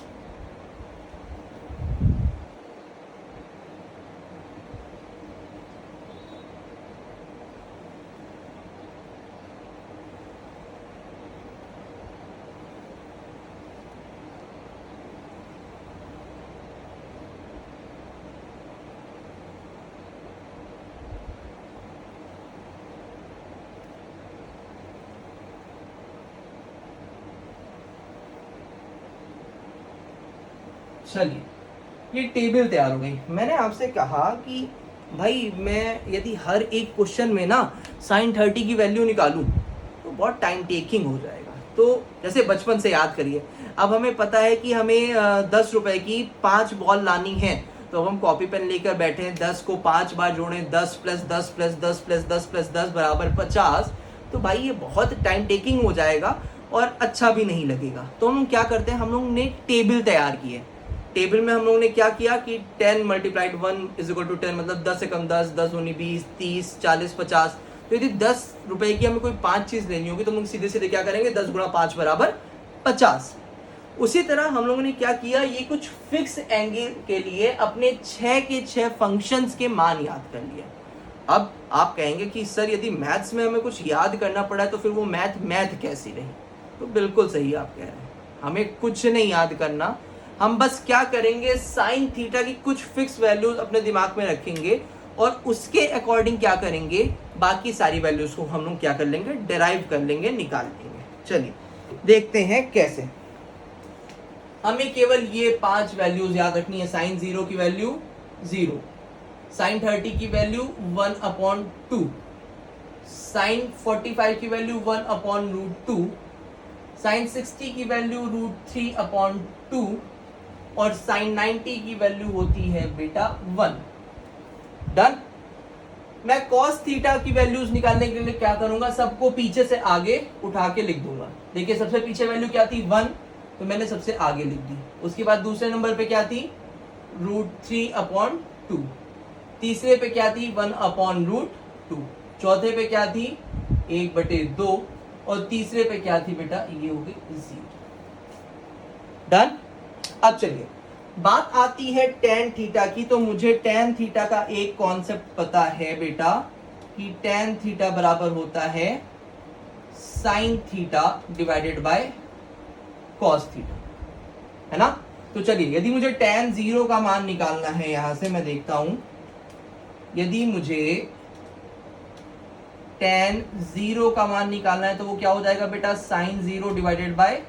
चलिए, ये टेबल तैयार हो गई। मैंने आपसे कहा कि भाई मैं यदि हर एक क्वेश्चन में ना sin 30 की वैल्यू निकालूं तो बहुत टाइम टेकिंग हो जाएगा। तो जैसे बचपन से याद करिए, अब हमें पता है कि हमें 10 रुपए की 5 बॉल लानी है, तो अब हम कॉपी पेन लेकर बैठे हैं, 10 को 5 बार जोड़ें, 10 + 10 + 10 + 10 + 10 बराबर 50। तो भाई ये बहुत टाइम टेकिंग हो जाएगा और अच्छा भी नहीं लगेगा। तो हम क्या करते हैं, हम लोग ने टेबल तैयार की है। टेबल में हम लोगों ने क्या किया कि 10 × 1 = 10, मतलब 10 से कम 10, 10 दूनी 20, 30, 40, 50। तो यदि 10 रुपए की हमें कोई 5 चीज लेनी होगी तो हम लोग सीधे सीधे क्या करेंगे, 10 × 5 = 50। उसी तरह हम लोगों ने क्या किया, ये कुछ फिक्स एंगल के लिए अपने 6 के 6 फंक्शंस के मान याद कर लिया। अब आप कहेंगे कि सर यदि मैथ्स में हमें कुछ याद करना पड़ा तो फिर वो मैथ कैसी रही? तो बिल्कुल सही आप कह रहे हैं, हमें कुछ नहीं याद करना। हम बस क्या करेंगे, साइन थीटा की कुछ फिक्स वैल्यूज अपने दिमाग में रखेंगे और उसके अकॉर्डिंग क्या करेंगे, बाकी सारी वैल्यूज को हम लोग क्या कर लेंगे, डिराइव कर लेंगे, निकाल लेंगे। चलिए देखते हैं कैसे। हमें केवल ये 5 वैल्यूज याद रखनी है। साइन 0 की वैल्यू 0, साइन 30 की वैल्यू 1/2, साइन 45 की वैल्यू 1/√2, साइन 60 की वैल्यू √3/2 और साइन 90 की वैल्यू होती है बेटा 1। डन। मैं कॉस थीटा की वैल्यूज निकालने के लिए क्या करूंगा, सबको पीछे से आगे उठा के लिख दूंगा। देखिए सबसे पीछे वैल्यू क्या थी, 1, तो मैंने सबसे आगे लिख दी। उसके बाद दूसरे नंबर पे क्या थी, √3/2, तीसरे पे क्या थी, 1/√2, चौथे पे क्या थी, 1/2 और तीसरे पे क्या थी बेटा, ये हो गई 0। डन। अब चलिए बात आती है tan थीटा की। तो मुझे tan थीटा का एक कॉन्सेप्ट पता है बेटा कि tan थीटा बराबर होता है sin theta divided by cos theta, है ना। तो चलिए यदि मुझे tan 0 का मान निकालना है, यहां से मैं देखता हूं, यदि मुझे tan 0 का मान निकालना है तो वो क्या हो जाएगा बेटा, sin 0 divided by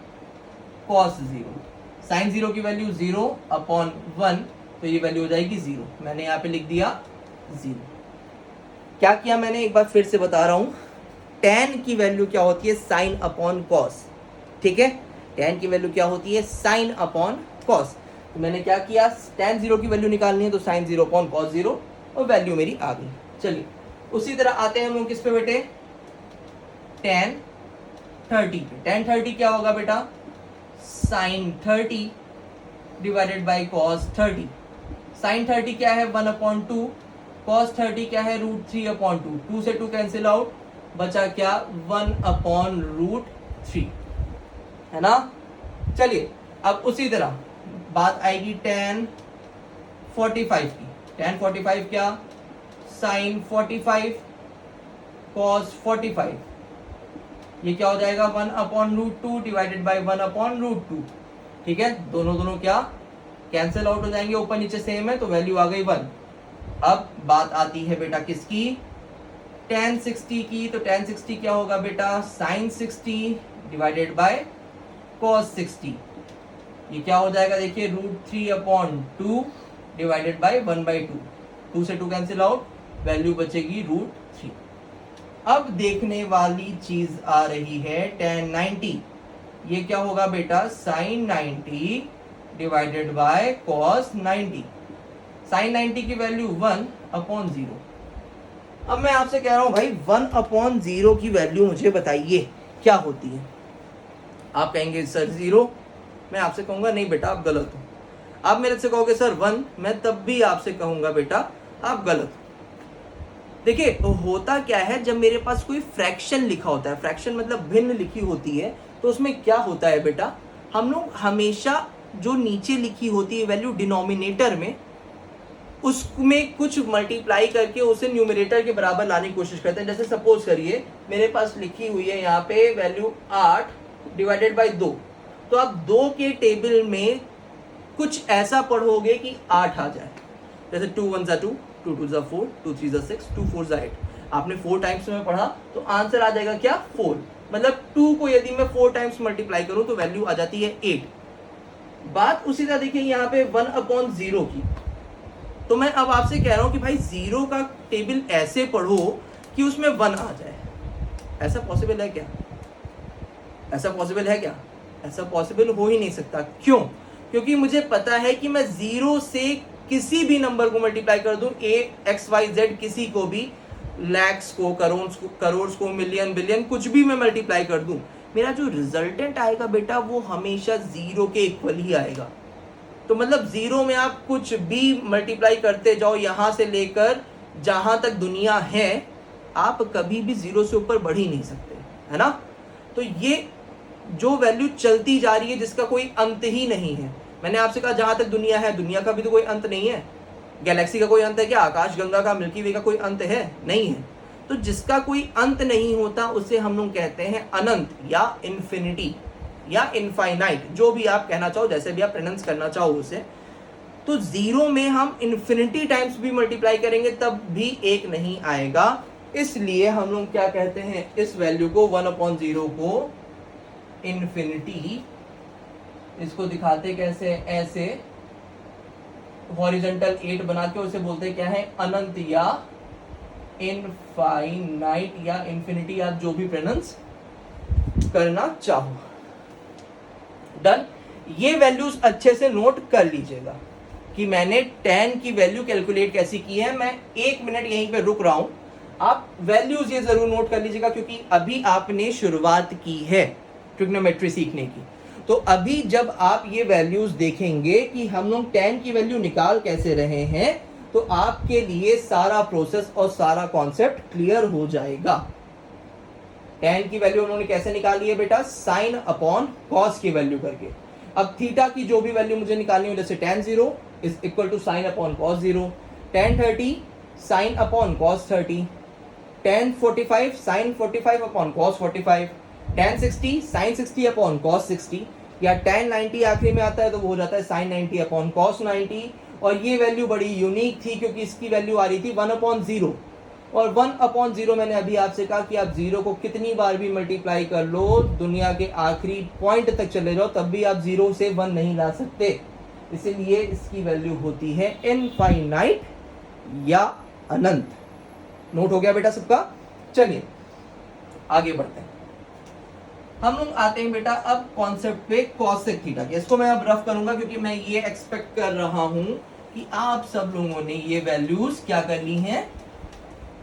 cos 0। Sine 0 की वैल्यू 0/1, तो ये वैल्यू हो जाएगी 0। मैंने यहाँ पे लिख दिया 0। क्या किया मैंने, एक बार फिर से बता रहा हूं, tan की वैल्यू क्या होती है, sin/cos। ठीक है, tan की वैल्यू क्या होती है, sin/cos। तो मैंने क्या किया, tan 0 की वैल्यू निकालनी है तो sin 0/cos 0 और वैल्यू मेरी आ गई। चलिए उसी तरह आते हैं हम लोग किस पे बेटे, tan 30 पे। tan 30 क्या होगा बेटा, sin 30 divided by cos 30। sin 30 क्या है, 1/2, cos 30 क्या है, √3/2। 2 से 2 कैंसिल आउट, बचा क्या, 1/√3, है ना। चलिए अब उसी तरह बात आएगी tan 45 की। tan 45 क्या, sin 45 cos 45, ये क्या हो जाएगा, 1/√2 डिवाइडेड बाई 1/√2। ठीक है, दोनों क्या कैंसिल आउट हो जाएंगे, ऊपर नीचे सेम है तो वैल्यू आ गई 1। अब बात आती है बेटा किसकी, tan 60 की। तो tan 60 क्या होगा बेटा, sin 60 डिवाइडेड बाय cos 60, ये क्या हो जाएगा, देखिए √3/2 डिवाइडेड बाय 1/2। 2 से 2 कैंसिल आउट, वैल्यू बचेगी √3। अब देखने वाली चीज आ रही है tan 90, ये क्या होगा बेटा, sin 90 divided by cos 90। sin 90 की वैल्यू 1/0। अब मैं आपसे कह रहा हूं भाई 1/0 की वैल्यू मुझे बताइए क्या होती है। आप कहेंगे सर 0, मैं आपसे कहूंगा नहीं बेटा आप गलत हो। आप मेरे से कहोगे सर 1, मैं तब भी आपसे कहूंगा बेटा आप गलत हो। देखिए होता क्या है, जब मेरे पास कोई फ्रैक्शन लिखा होता है, फ्रैक्शन मतलब भिन्न लिखी होती है, तो उसमें क्या होता है बेटा, हम लोग हमेशा जो नीचे लिखी होती है वैल्यू डिनोमिनेटर में, उसमें कुछ मल्टीप्लाई करके उसे न्यूमरेटर के बराबर लाने की कोशिश करते हैं। जैसे सपोज करिए मेरे पास लिखी हुई है यहाँ पे वैल्यू 8 डिवाइडेड बाई 2, तो आप 2 के टेबल में कुछ ऐसा पढ़ोगे कि 8 आ जाए। जैसे 2 1 2, 2 2 4, 2 3 6, 2 4 8। आपने 4 टाइम्स में पढ़ा तो आंसर आ जाएगा क्या, 4। मतलब 2 को यदि मैं 4 टाइम्स मल्टीप्लाई करूं तो वैल्यू आ जाती है 8। बात उसी तरह देखिए यहाँ पे 1/0 की। तो मैं अब आपसे कह रहा हूं कि भाई 0 का टेबल ऐसे पढ़ो कि उसमें 1 आ जाए। ऐसा पॉसिबल है क्या? ऐसा पॉसिबल है क्या? ऐसा पॉसिबल हो ही नहीं सकता। क्यों? क्योंकि मुझे पता है कि मैं 0 से किसी भी नंबर को मल्टीप्लाई कर दूं, XYZ किसी को भी, लैक्स को, करोड़ को, मिलियन, बिलियन, कुछ भी मैं मल्टीप्लाई कर दूं, मेरा जो रिजल्टेंट आएगा बेटा वो हमेशा 0 के इक्वल ही आएगा। तो मतलब 0 में आप कुछ भी मल्टीप्लाई करते जाओ, यहां से लेकर जहां तक दुनिया है, आप कभी भी 0 से ऊपर बढ़ ही नहीं सकते, है ना? तो ये जो वैल्यू चलती जा रही है जिसका कोई अंत ही नहीं है, मैंने आपसे कहा जहां तक दुनिया है, दुनिया का भी तो कोई अंत नहीं है। गैलेक्सी का कोई अंत है क्या? आकाश गंगा का, मिल्की वे का कोई अंत है? नहीं है। तो जिसका कोई अंत नहीं होता उसे हम लोग कहते हैं अनंत या इन्फिनिटी या इनफाइनाइट, जो भी आप कहना चाहो, जैसे भी आप प्रोनाउंस करना चाहो उसे। तो 0 में हम इन्फिनिटी टाइम्स भी मल्टीप्लाई करेंगे तब भी 1 नहीं आएगा। इसलिए हम लोग क्या कहते हैं, इस वैल्यू को 1/0 को इन्फिनिटी, इसको दिखाते कैसे, ऐसे हॉरिजॉन्टल 8 बना के उसे बोलते क्या है, अनंत या इनफाइनाइट या इन्फिनिटी, आप जो भी प्रोनाउंस करना चाहो। डन। ये वैल्यूज अच्छे से नोट कर लीजिएगा कि मैंने tan की वैल्यू कैलकुलेट कैसी की है। मैं 1 मिनट यहीं पे रुक रहा हूं, आप वैल्यूज ये जरूर नोट कर लीजिएगा क्योंकि अभी आपने शुरुआत की है ट्रिग्नोमेट्री सीखने की। तो अभी जब आप ये वैल्यूज देखेंगे कि हम लोग tan की वैल्यू निकाल कैसे रहे हैं, तो आपके लिए सारा प्रोसेस और सारा कॉन्सेप्ट क्लियर हो जाएगा। tan की वैल्यू उन्होंने कैसे निकाली है बेटा, साइन अपॉन कॉस की वैल्यू करके। अब थीटा की जो भी वैल्यू मुझे निकालनी हो, जैसे tan 0 is equal to sine upon cos 0, tan 30 sine upon cos 30, tan 45 sine 45 upon cos 45, tan 60 sine 60 upon cos 60, या tan 90 आखिरी में आता है तो वो हो जाता है साइन 90 अपॉन कॉस 90। और ये वैल्यू बड़ी यूनिक थी क्योंकि इसकी वैल्यू आ रही थी 1/0, और 1/0 मैंने अभी आपसे कहा कि आप 0 को कितनी बार भी मल्टीप्लाई कर लो, दुनिया के आखिरी पॉइंट तक चले जाओ, तब भी आप 0 से 1 नहीं ला सकते। इसीलिए इसकी वैल्यू होती है इनफाइनाइट या अनंत। नोट हो गया बेटा सबका? चलिए आगे बढ़ते हैं। हम लोग आते हैं बेटा अब कॉन्सेप्ट पे कॉसेक थीटा के। इसको मैं अब रफ करूंगा क्योंकि मैं ये एक्सपेक्ट कर रहा हूं कि आप सब लोगों ने ये वैल्यूज क्या कर ली हैं,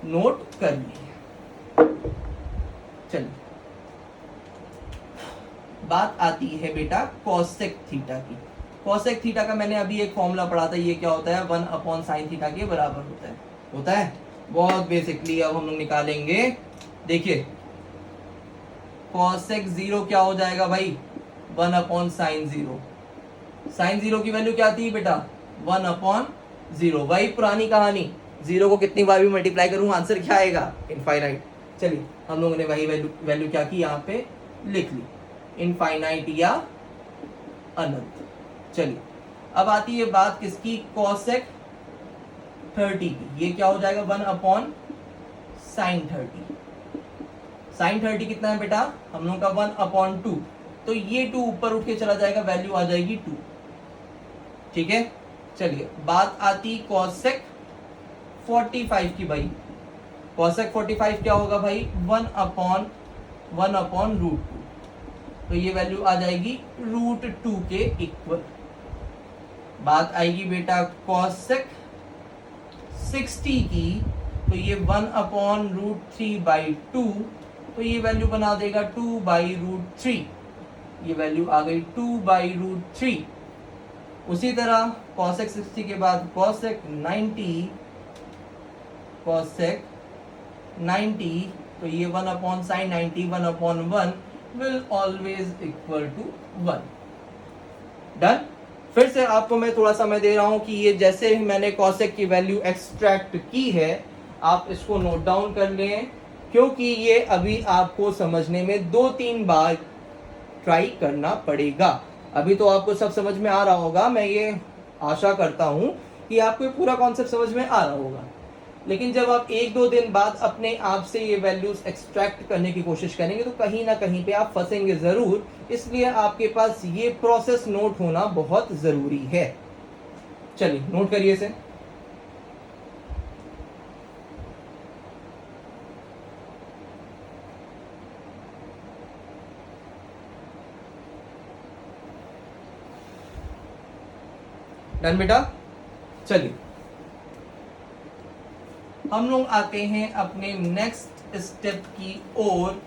नोट कर ली है। चलिए बात आती है बेटा कॉसेक थीटा की। कॉसेक थीटा का मैंने अभी एक फॉर्मूला पढ़ा था, ये क्या होता है, 1/sin थीटा के बराबर होता है बहुत बेसिकली। अब हम लोग निकालेंगे, देखिए कॉसेक 0 क्या हो जाएगा भाई, 1/sin 0। sin 0 की वैल्यू क्या थी बेटा, 1/0। वही पुरानी कहानी, 0 को कितनी बार भी मल्टीप्लाई करूं आंसर क्या आएगा, इनफाइनाइट। चलिए हम लोगों ने वही वैल्यू क्या की, यहाँ पे लिख ली, इनफाइनाइट या अनंत। चलिए अब आती है बात किसकी, कॉसेक 30 की। ये क्या हो जाएगा, 1/sin 30। sin 30 कितना है बेटा, हम लोग का 1/2। तो ये 2 ऊपर उठ के चला जाएगा, वैल्यू आ जाएगी 2। ठीक है। चलिए बात आती कॉसेक 45 की। भाई कॉसेक 45 क्या होगा भाई, 1/√2। तो ये वैल्यू आ जाएगी √2 के इक्वल। बात आएगी बेटा कॉसेक 60 की, तो ये 1/√3/2। तो ये वैल्यू बना देगा 2/√3। ये वैल्यू आ गई 2/√3। उसी तरह कॉसेक 60 के बाद कॉसेक 90, तो ये 1/sin 90, 1/1 will always equal to 1। Done. फिर से आपको मैं थोड़ा समय दे रहा हूं कि ये जैसे मैंने कॉसेक की वैल्यू एक्सट्रैक्ट की है, आप इसको नोट डाउन कर लें क्योंकि ये अभी आपको समझने में 2-3 बार ट्राई करना पड़ेगा। अभी तो आपको सब समझ में आ रहा होगा, मैं ये आशा करता हूं कि आपको पूरा कॉन्सेप्ट समझ में आ रहा होगा। लेकिन जब आप 1-2 दिन बाद अपने आप से ये वैल्यूज एक्सट्रैक्ट करने की कोशिश करेंगे तो कहीं ना कहीं पे आप फंसेंगे जरूर, इसलिए आपके पास ये प्रोसेस नोट होना बहुत जरूरी है। चलिए नोट करिए इसे। डन बेटा। चलिए हम लोग आते हैं अपने नेक्स्ट स्टेप की ओर,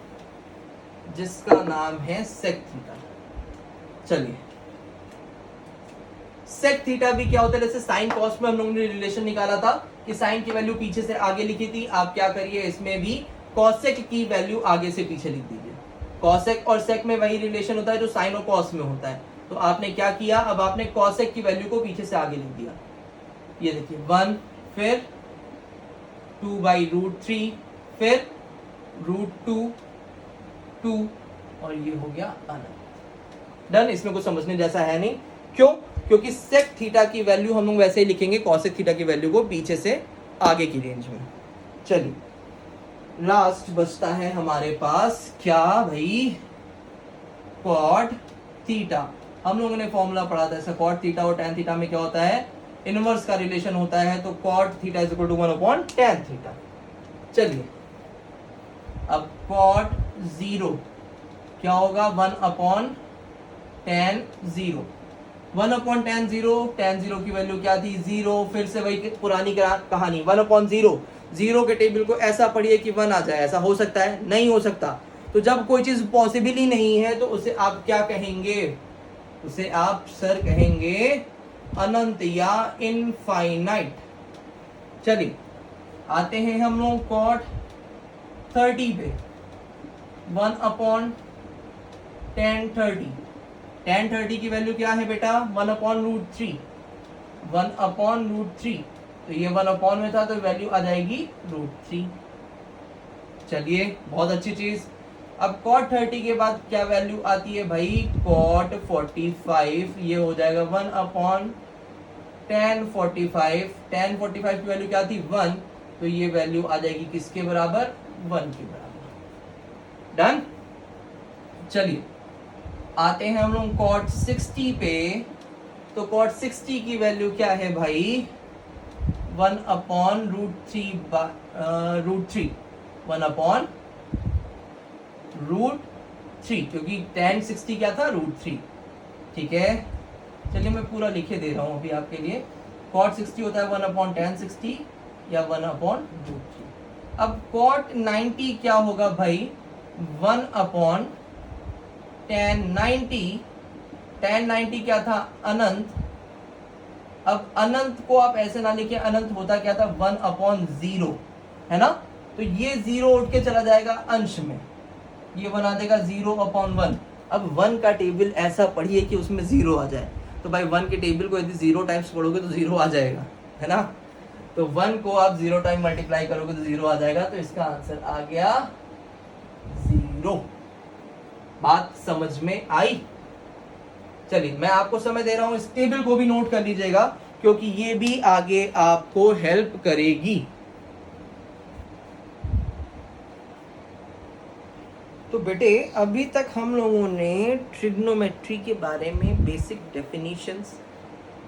जिसका नाम है सेक थीटा। चलिए सेक थीटा भी क्या होता है, जैसे साइन कॉस में हम लोगों ने रिलेशन निकाला था कि साइन की वैल्यू पीछे से आगे लिखी थी, आप क्या करिए इसमें भी कॉसेक की वैल्यू आगे से पीछे लिख दीजिए। कॉसेक और सेक में वही रिलेशन होता है जो साइन और कॉस में होता है। तो आपने क्या किया, अब आपने कॉसेक की वैल्यू को पीछे से आगे लिख दिया। ये देखिए 1, फिर 2/√3, फिर √2, 2 और ये हो गया अनंत। डन। इसमें कुछ समझने जैसा है नहीं। क्यों? क्योंकि सेक थीटा की वैल्यू हम लोग वैसे ही लिखेंगे कॉसेक थीटा की वैल्यू को पीछे से आगे की रेंज में। चलिए लास्ट बचता है हमारे पास क्या भाई, कॉट थीटा। हम लोगों ने फॉर्मूला पढ़ा था, ऐसा कॉट थीटा और टैन थीटा में क्या होता है, इनवर्स का रिलेशन होता है। तो cot theta is equal to 1/tan theta. चलिए अब कॉट 0 क्या होगा, 1/tan 0। 1/tan 0, tan 0 की वैल्यू क्या थी, 0। फिर से वही पुरानी कहानी, 1/0। 0 के टेबल को ऐसा पढ़िए कि 1 आ जाए, ऐसा हो सकता है? नहीं हो सकता। तो जब कोई चीज पॉसिबल ही नहीं है तो उसे आप क्या कहेंगे, उसे आप सर कहेंगे अनंत या इनफाइनाइट। चलिए आते हैं हम लोग कॉट 30 पे। 1/tan 30। tan 30 की वैल्यू क्या है बेटा, 1/√3। 1/√3, तो ये 1 में था तो वैल्यू आ जाएगी √3। चलिए बहुत अच्छी चीज। अब cot 30 के बाद क्या वैल्यू आती है भाई, cot 45। ये हो जाएगा 1/tan 45। tan 45 की वैल्यू क्या थी, 1। तो ये वैल्यू आ जाएगी किसके बराबर, 1 के बराबर। डन। चलिए आते हैं हम लोग cot 60 पे। तो cot 60 की वैल्यू क्या है भाई, 1/√3। 1/√3, क्योंकि tan 60 क्या था, √3। ठीक है, चलिए मैं पूरा लिखे दे रहा हूं अभी आपके लिए। cot 60 होता है 1/tan 60 या 1/√3। अब cot 90 क्या होगा भाई, 1/tan 90। tan 90 क्या था, अनंत। अब अनंत को आप ऐसे ना लिखिए, अनंत होता क्या था, 1/0, है ना। तो ये 0 उठ के चला जाएगा अंश में, ये बना देगा 0/1। अब 1 का टेबल ऐसा पढ़िए कि उसमें 0 आ जाए। तो भाई 1 के टेबल को यदि 0 टाइम्स पढ़ोगे तो 0 आ जाएगा, है ना। तो 1 को आप 0 टाइम मल्टीप्लाई करोगे तो 0 आ जाएगा। तो इसका आंसर आ गया 0। बात समझ में आई? चलिए मैं आपको समय दे रहा हूं, इस टेबल को भी नोट कर लीजिएगा क्योंकि ये भी आगे आपको हेल्प करेगी। तो बेटे अभी तक हम लोगों ने ट्रिग्नोमेट्री के बारे में बेसिक डेफिनेशंस,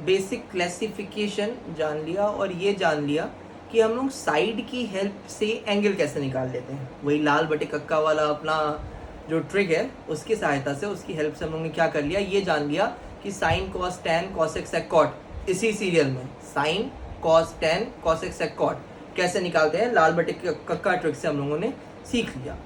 बेसिक क्लासिफिकेशन जान लिया और ये जान लिया कि हम लोग साइड की हेल्प से एंगल कैसे निकाल लेते हैं। वही लाल बटे कक्का वाला अपना जो ट्रिक है उसकी सहायता से, उसकी हेल्प से हम लोग ने क्या कर लिया, ये जान लिया कि sine cos tan cosec sec cot, इसी सीरियल में sine cos tan cosec sec cot कैसे निकालते हैं, लाल बटे कक्का ट्रिक से हम लोगों ने सीख लिया।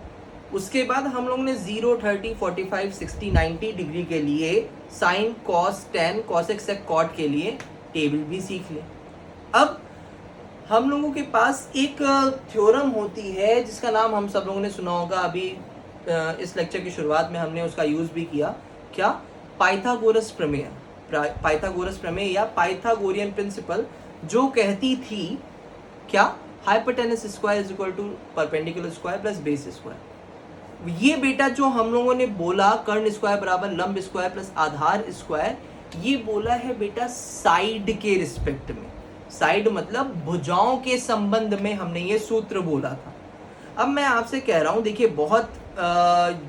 उसके बाद हम लोग ने 0, 30, 45, 60, 90 डिग्री के लिए sine cos tan cosec sec cot के लिए टेबल भी सीख ले। अब हम लोगों के पास एक थ्योरम होती है जिसका नाम हम सब लोगों ने सुना होगा, अभी इस लेक्चर की शुरुआत में हमने उसका यूज भी किया। क्या? पाइथागोरस प्रमेय। पाइथागोरस प्रमेय या पाइथागोरियन प्रिंसिपल, जो कहती थी क्या, hypotenuse square is equal to perpendicular square plus base square. ये बेटा जो हम लोगों ने बोला कर्ण स्क्वायर बराबर लंब स्क्वायर प्लस आधार स्क्वायर, ये बोला है बेटा साइड के रिस्पेक्ट में। साइड मतलब भुजाओं के संबंध में हमने ये सूत्र बोला था। अब मैं आपसे कह रहा हूं, देखिए बहुत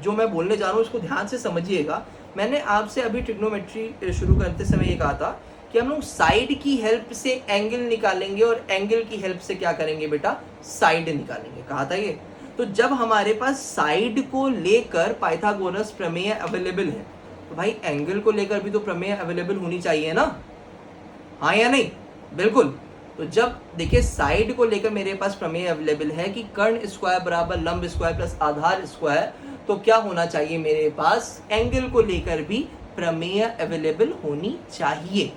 जो मैं बोलने जा रहा हूं उसको ध्यान से समझिएगा। मैंने आपसे अभी ट्रिग्नोमेट्री शुरू करते समय ये कहा था कि हम लोग साइड की हेल्प से एंगल निकालेंगे और एंगल की हेल्प से क्या करेंगे बेटा, साइड निकालेंगे, कहा था ये। तो जब हमारे पास साइड को लेकर पाइथागोरस प्रमेय अवेलेबल है तो भाई एंगल को लेकर भी तो प्रमेय अवेलेबल होनी चाहिए ना, हाँ या नहीं? बिल्कुल। तो जब देखिए साइड को लेकर मेरे पास प्रमेय अवेलेबल है कि कर्ण स्क्वायर बराबर लंब स्क्वायर प्लस आधार स्क्वायर, तो क्या होना चाहिए मेरे पास, एंगल को लेकर भी प्रमेय अवेलेबल होनी चाहिए।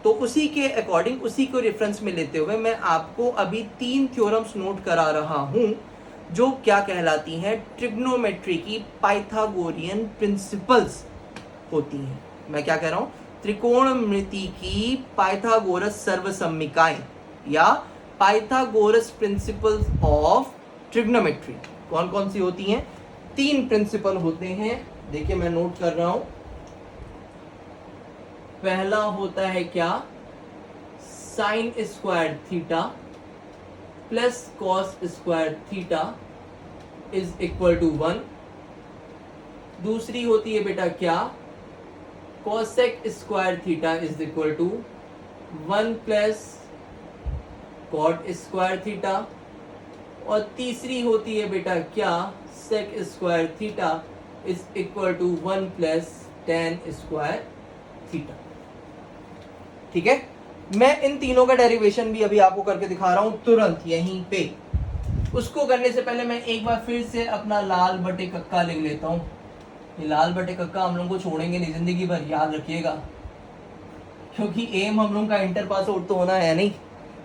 तो उसी के अकॉर्डिंग, उसी को रेफरेंस में लेते हुए मैं आपको अभी 3 थ्योरम्स नोट करा रहा हूं जो क्या कहलाती हैं, ट्रिग्नोमेट्री की पाइथागोरियन प्रिंसिपल्स होती हैं। मैं क्या कह रहा हूं, त्रिकोणमिति की पाइथागोरस सर्वसम्मिकाएं या पाइथागोरस प्रिंसिपल्स ऑफ ट्रिग्नोमेट्री कौन कौन सी होती हैं? 3 प्रिंसिपल होते हैं। देखिए मैं नोट कर रहा हूं। पहला होता है क्या, sine square theta plus cos square theta is equal to 1। दूसरी होती है बेटा क्या, cosec square theta is equal to 1 plus cot square theta. और तीसरी होती है बेटा क्या, sec square theta is equal to 1 plus tan square theta. ठीक है, मैं इन तीनों का डेरिवेशन भी अभी आपको करके दिखा रहा हूं तुरंत यहीं पे। उसको करने से पहले मैं एक बार फिर से अपना लाल बटे कक्का लिख लेता हूं। ये लाल बटे कक्का हम लोग को छोड़ेंगे नहीं जिंदगी भर, याद रखिएगा, क्योंकि एम हम लोग का इंटर पास आउट तो होना है नहीं।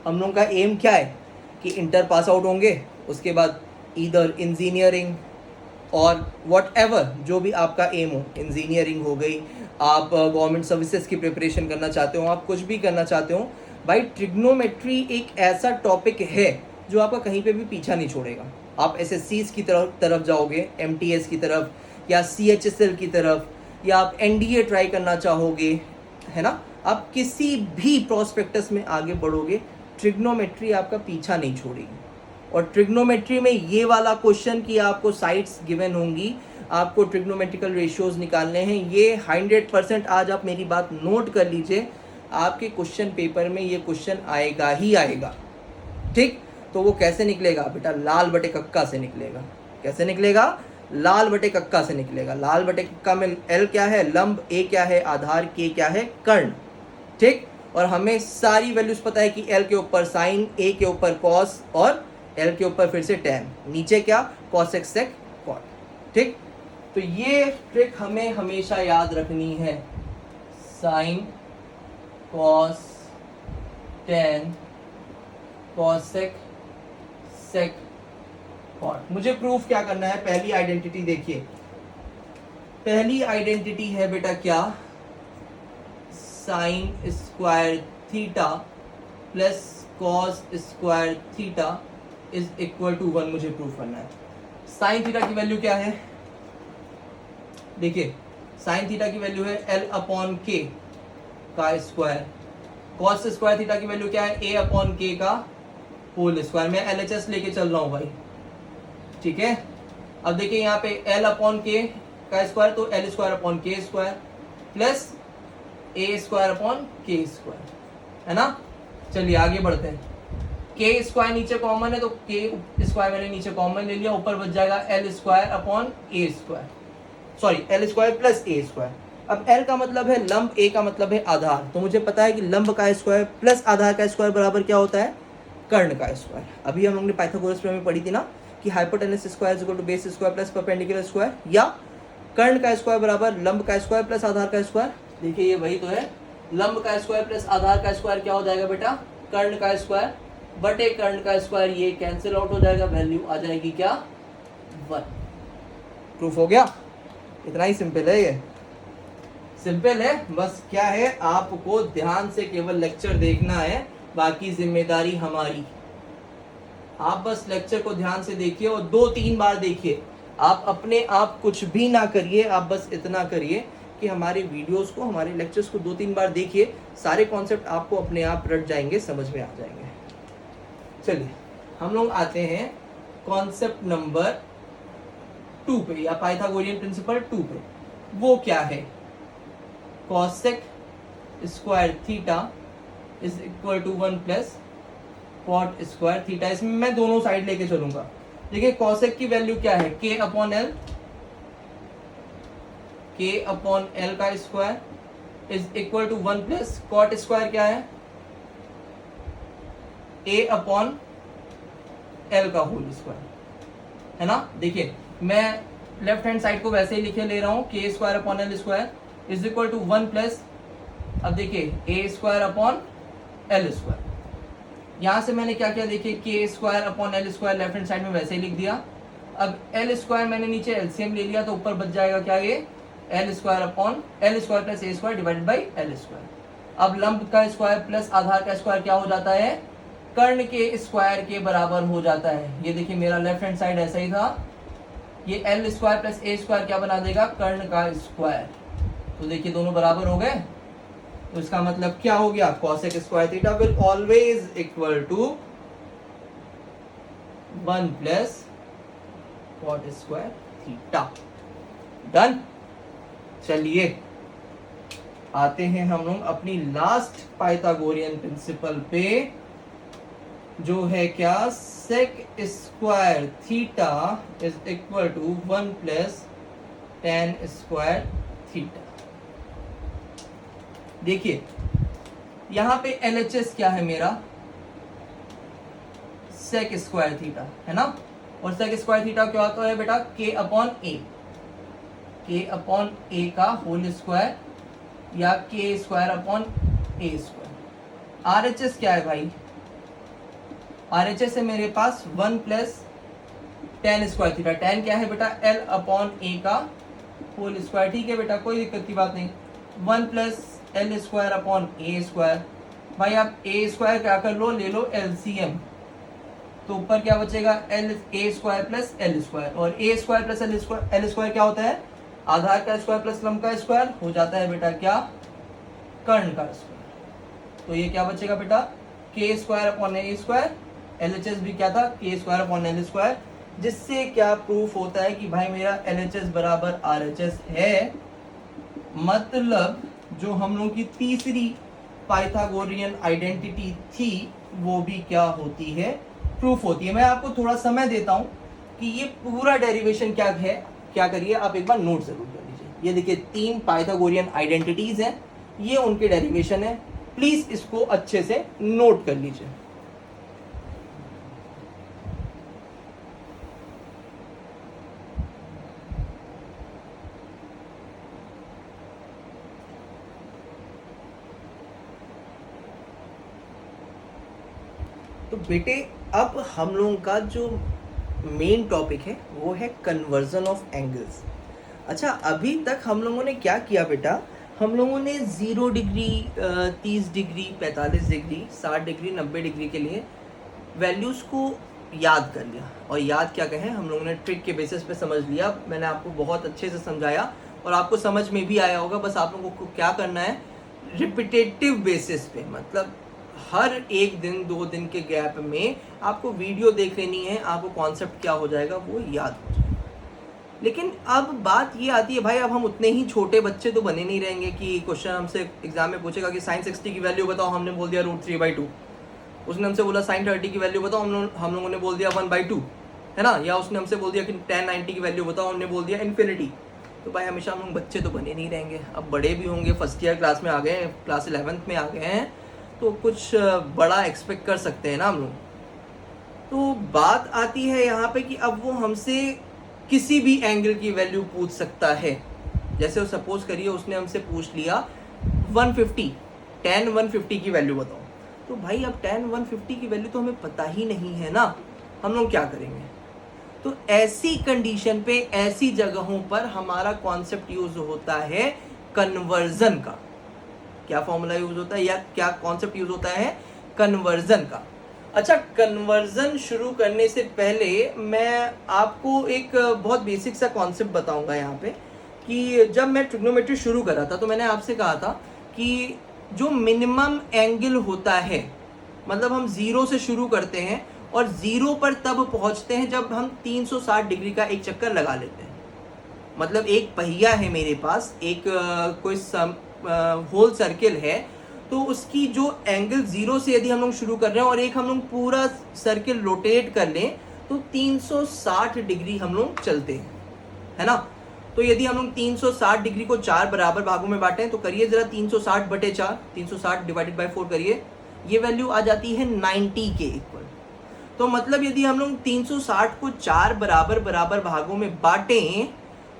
हम लोग का एम क्या है कि इंटर पास आउट होंगे, उसके बाद इधर इंजीनियरिंग और वट एवर जो भी आपका एम हो, इंजीनियरिंग हो गई, आप गवर्नमेंट सर्विसेज की प्रिपरेशन करना चाहते हो, आप कुछ भी करना चाहते हो, भाई ट्रिग्नोमेट्री एक ऐसा टॉपिक है जो आपका कहीं पे भी पीछा नहीं छोड़ेगा। आप एसएससीज की तरफ जाओगे, एमटीएस की तरफ या सीएचएसएल की तरफ, या आप एनडीए ट्राई करना चाहोगे, है ना, आप किसी भी प्रोस्पेक्टस में आगे बढ़ोगे, ट्रिग्नोमेट्री आपका पीछा नहीं छोड़ेगी। और ट्रिग्नोमेट्री में ये वाला क्वेश्चन कि आपको साइड्स गिवन होंगी, आपको ट्रिग्नोमेट्रिकल रेशियोज निकालने हैं, ये 100% आज आप मेरी बात नोट कर लीजिए, आपके क्वेश्चन पेपर में ये क्वेश्चन आएगा ही आएगा। ठीक, तो वो कैसे निकलेगा बेटा, लाल बटे कक्का से निकलेगा। कैसे निकलेगा, लाल बटे कक्का से निकलेगा। लाल बटे कक्का में एल क्या है, लंब, ए क्या है, आधार, के क्या है, कर्ण। ठीक, और हमें सारी वैल्यूज पता है कि एल के ऊपर साइन, ए के ऊपर कॉस और एल के ऊपर फिर से टैन, नीचे क्या, कॉसेक सेक कॉट। ठीक, तो ये ट्रिक हमें हमेशा याद रखनी है, sine cos tan cosec sec cot. मुझे प्रूफ क्या करना है, पहली आइडेंटिटी देखिए, पहली आइडेंटिटी है बेटा क्या, sine square theta plus cos square theta is equal to 1। मुझे प्रूफ करना है। साइन थीटा की वैल्यू क्या है, देखिए साइन थीटा की वैल्यू है एल अपॉन के का स्क्वायर, कॉस स्क्वायर थीटा की वैल्यू क्या है, ए अपॉन के का होल स्क्वायर। मैं एलएचएस लेके चल रहा हूं भाई, ठीक है। अब देखिए यहाँ पे एल अपॉन के का स्क्वायर, तो एल स्क्वायर अपॉन के square plus A square upon के स्क्वायर, है ना। चलिए आगे बढ़ते हैं। के स्क्वायर नीचे कॉमन है तो के स्क्वायर मैंने नीचे कॉमन ले लिया, ऊपर बच जाएगा L square upon A square, sorry L square plus A square. अब एल का मतलब है लंब, ए का मतलब है आधार, तो मुझे पता है कि लंब का स्क्वायर प्लस आधार का स्क्वायर बराबर क्या होता है, कर्ण का स्क्वायर। अभी हम लोगों ने पाइथागोरस प्रमेय पढ़ी थी ना कि hypotenuse square is equal to base square plus perpendicular square, या कर्ण का स्क्वायर बराबर लंब का स्क्वायर प्लस आधार का स्क्वायर। देखिए ये वही तो है, लंब का स्क्वायर प्लस आधार का स्क्वायर क्या हो जाएगा बेटा, कर्ण का स्क्वायर बटे कर्ण का स्क्वायर, ये कैंसिल आउट हो जाएगा, वैल्यू आ जाएगी क्या, 1। प्रूफ हो गया, इतना ही सिंपल है, ये सिंपल है। बस क्या है, आपको ध्यान से केवल लेक्चर देखना है, बाकी जिम्मेदारी हमारी। आप बस लेक्चर को ध्यान से देखिए और 2-3 बार देखिए, आप अपने आप कुछ भी ना करिए, आप बस इतना करिए कि हमारे वीडियोस को, हमारे लेक्चर्स को 2-3 बार देखिए, सारे कॉन्सेप्ट आपको अपने आप रट जाएंगे, समझ में आ जाएंगे। चलिए हम लोग आते हैं कॉन्सेप्ट नंबर 2 पे, या पाइथागोरियन प्रिंसिपल 2 पे। वो क्या है? Cosec square theta is equal to 1 plus cot square theta. इसमें मैं दोनों साइड लेके चलूंगा। देखिए कॉसेक की वैल्यू क्या है? k upon L, k upon L का square is equal to 1 plus cot square क्या है? a अपॉन एल का होल स्क्वायर, है ना। देखिए मैं लेफ्ट हैंड साइड को वैसे ही लिखे ले रहा हूं, k square upon L square is equal to 1 plus, अब देखिए a square upon L square. यहां से मैंने क्या किया? देखिए k square upon L square left hand side में वैसे ही लिख दिया। अब एल स्क्वायर मैंने नीचे एलसीएम ले लिया, तो ऊपर बच जाएगा क्या? ये L square upon L square plus A square divided by L square. अब लंब का स्क्वायर प्लस आधार का स्क्वायर क्या हो जाता है? कर्ण के स्क्वायर के बराबर हो जाता है। ये देखिए मेरा लेफ्ट हैंड साइड ऐसा ही था, ये L square plus A square क्या बना देगा? कर्ण का स्क्वायर। तो देखिए दोनों बराबर हो गए, तो इसका मतलब क्या हो गया? Cosec square theta will always equal to 1 plus cot square theta. Done. चलिए आते हैं हम लोग अपनी लास्ट पाइथागोरियन प्रिंसिपल पे, जो है क्या? Sec square theta is equal to 1 plus tan square theta. देखिए यहां पे LHS क्या है मेरा? सेक स्क्वायर थीटा, है ना। और सेक स्क्वायर थीटा क्या होता है बेटा? k अपॉन ए, k अपॉन ए का होल स्क्वायर या k square upon A square. RHS क्या है भाई? RHS है मेरे पास 1 plus tan square theta. Ten क्या है बेटा? L अपॉन ए का होल स्क्वायर। ठीक है बेटा, कोई दिक्कत की बात नहीं। 1 plus L square upon A square. भाई आप ए स्क्वायर क्या कर लो? ले लो एलसीएम, तो ऊपर क्या बचेगा? L A square plus L square. और ए स्क्वायर प्लस एल स्क्वायर क्या होता है? आधार का स्क्वायर प्लस लंब का स्क्वायर हो जाता है बेटा क्या? कर्ण का स्क्वायर। तो ये क्या बचेगा बेटा? के square upon A square. LHS भी क्या था? के स्क्वायर अपॉन एल स्क्वायर। जिससे क्या प्रूफ होता है कि भाई मेरा एलएचएस बराबर आरएचएस है। मतलब जो हम लोग की तीसरी पाइथागोरियन आइडेंटिटी थी वो भी क्या होती है? प्रूफ होती है। मैं आपको थोड़ा समय देता हूं कि ये पूरा डेरिवेशन क्या है। क्या करिए आप एक बार नोट जरूर कर लीजिए। ये देखिए 3 पाइथागोरियन आइडेंटिटीज हैं, ये उनके डेरिवेशन है। प्लीज इसको अच्छे से नोट कर लीजिए। तो बेटे अब हम लोगों का जो मेन टॉपिक है वो है कन्वर्जन ऑफ एंगल्स। अच्छा अभी तक हम लोगों ने क्या किया बेटा? हम लोगों ने 0 degree, 30 degree, 45 degree, 60 degree, 90 degree के लिए वैल्यूज़ को याद कर लिया। और याद क्या कहें, हम लोगों ने ट्रिक के बेसिस पे समझ लिया। मैंने आपको बहुत अच्छे से समझाया और आपको समझ में भी आया होगा। बस आप लोगों को क्या करना है, रिपीटेटिव बेसिस पे, मतलब हर एक दिन 2 दिन के गैप में आपको वीडियो देख लेनी है। आपको कॉन्सेप्ट क्या हो जाएगा वो याद हो जाएगा। लेकिन अब बात ये आती है भाई, अब हम उतने ही छोटे बच्चे तो बने नहीं रहेंगे कि क्वेश्चन हमसे एग्जाम में पूछेगा कि sin 60 की वैल्यू बताओ, हमने बोल दिया √3/2। उसने हमसे बोला sin 30 की वैल्यू बताओ, हम लोगों ने बोल दिया 1/2, है ना। या उसने हमसे बोल दिया कि tan 90 की वैल्यू बताओ, हमने बोल दिया इन्फिनिटी। तो भाई हमेशा हम लोग बच्चे तो बने नहीं रहेंगे। अब बड़े भी होंगे, फर्स्ट ईयर क्लास में आ गए हैं, क्लास 11th में आ गए हैं, तो कुछ बड़ा एक्सपेक्ट कर सकते हैं ना हम लोग। तो बात आती है यहाँ पे कि अब वो हमसे किसी भी एंगल की वैल्यू पूछ सकता है। जैसे वो सपोज करिए उसने हमसे पूछ लिया 150, tan 150 की वैल्यू बताओ। तो भाई अब tan 150 की वैल्यू तो हमें पता ही नहीं है ना, हम लोग क्या करेंगे? तो ऐसी कंडीशन पे, ऐसी जगहों पर हमारा कॉन्सेप्ट यूज होता है कन्वर्जन का। क्या फॉर्मूला यूज होता है या क्या कॉन्सेप्ट यूज होता है? कन्वर्जन का। अच्छा, कन्वर्जन शुरू करने से पहले मैं आपको एक बहुत बेसिक सा कॉन्सेप्ट बताऊंगा यहाँ पे कि जब मैं ट्रिग्नोमेट्री शुरू कर रहा था तो मैंने आपसे कहा था कि जो मिनिमम एंगल होता है, मतलब हम जीरो से शुरू करते हैं और जीरो पर तब पहुंचते हैं जब हम 360 डिग्री का एक चक्कर लगा लेते हैं। मतलब एक पहिया है मेरे पास, एक कोई होल सर्किल है, तो उसकी जो एंगल जीरो से यदि हम लोग शुरू कर रहे हैं और एक हम लोग पूरा सर्किल रोटेट कर लें तो 360 डिग्री हम लोग चलते हैं, है ना। तो यदि हम लोग 360 डिग्री को 4 बराबर भागों में बांटें तो करिए जरा 360 बटे 4, 360 डिवाइडेड बाय 4 करिए, ये वैल्यू आ जाती है 90 के इक्वल। तो मतलब यदि हम लोग 360 को 4 बराबर बराबर भागों में बांटें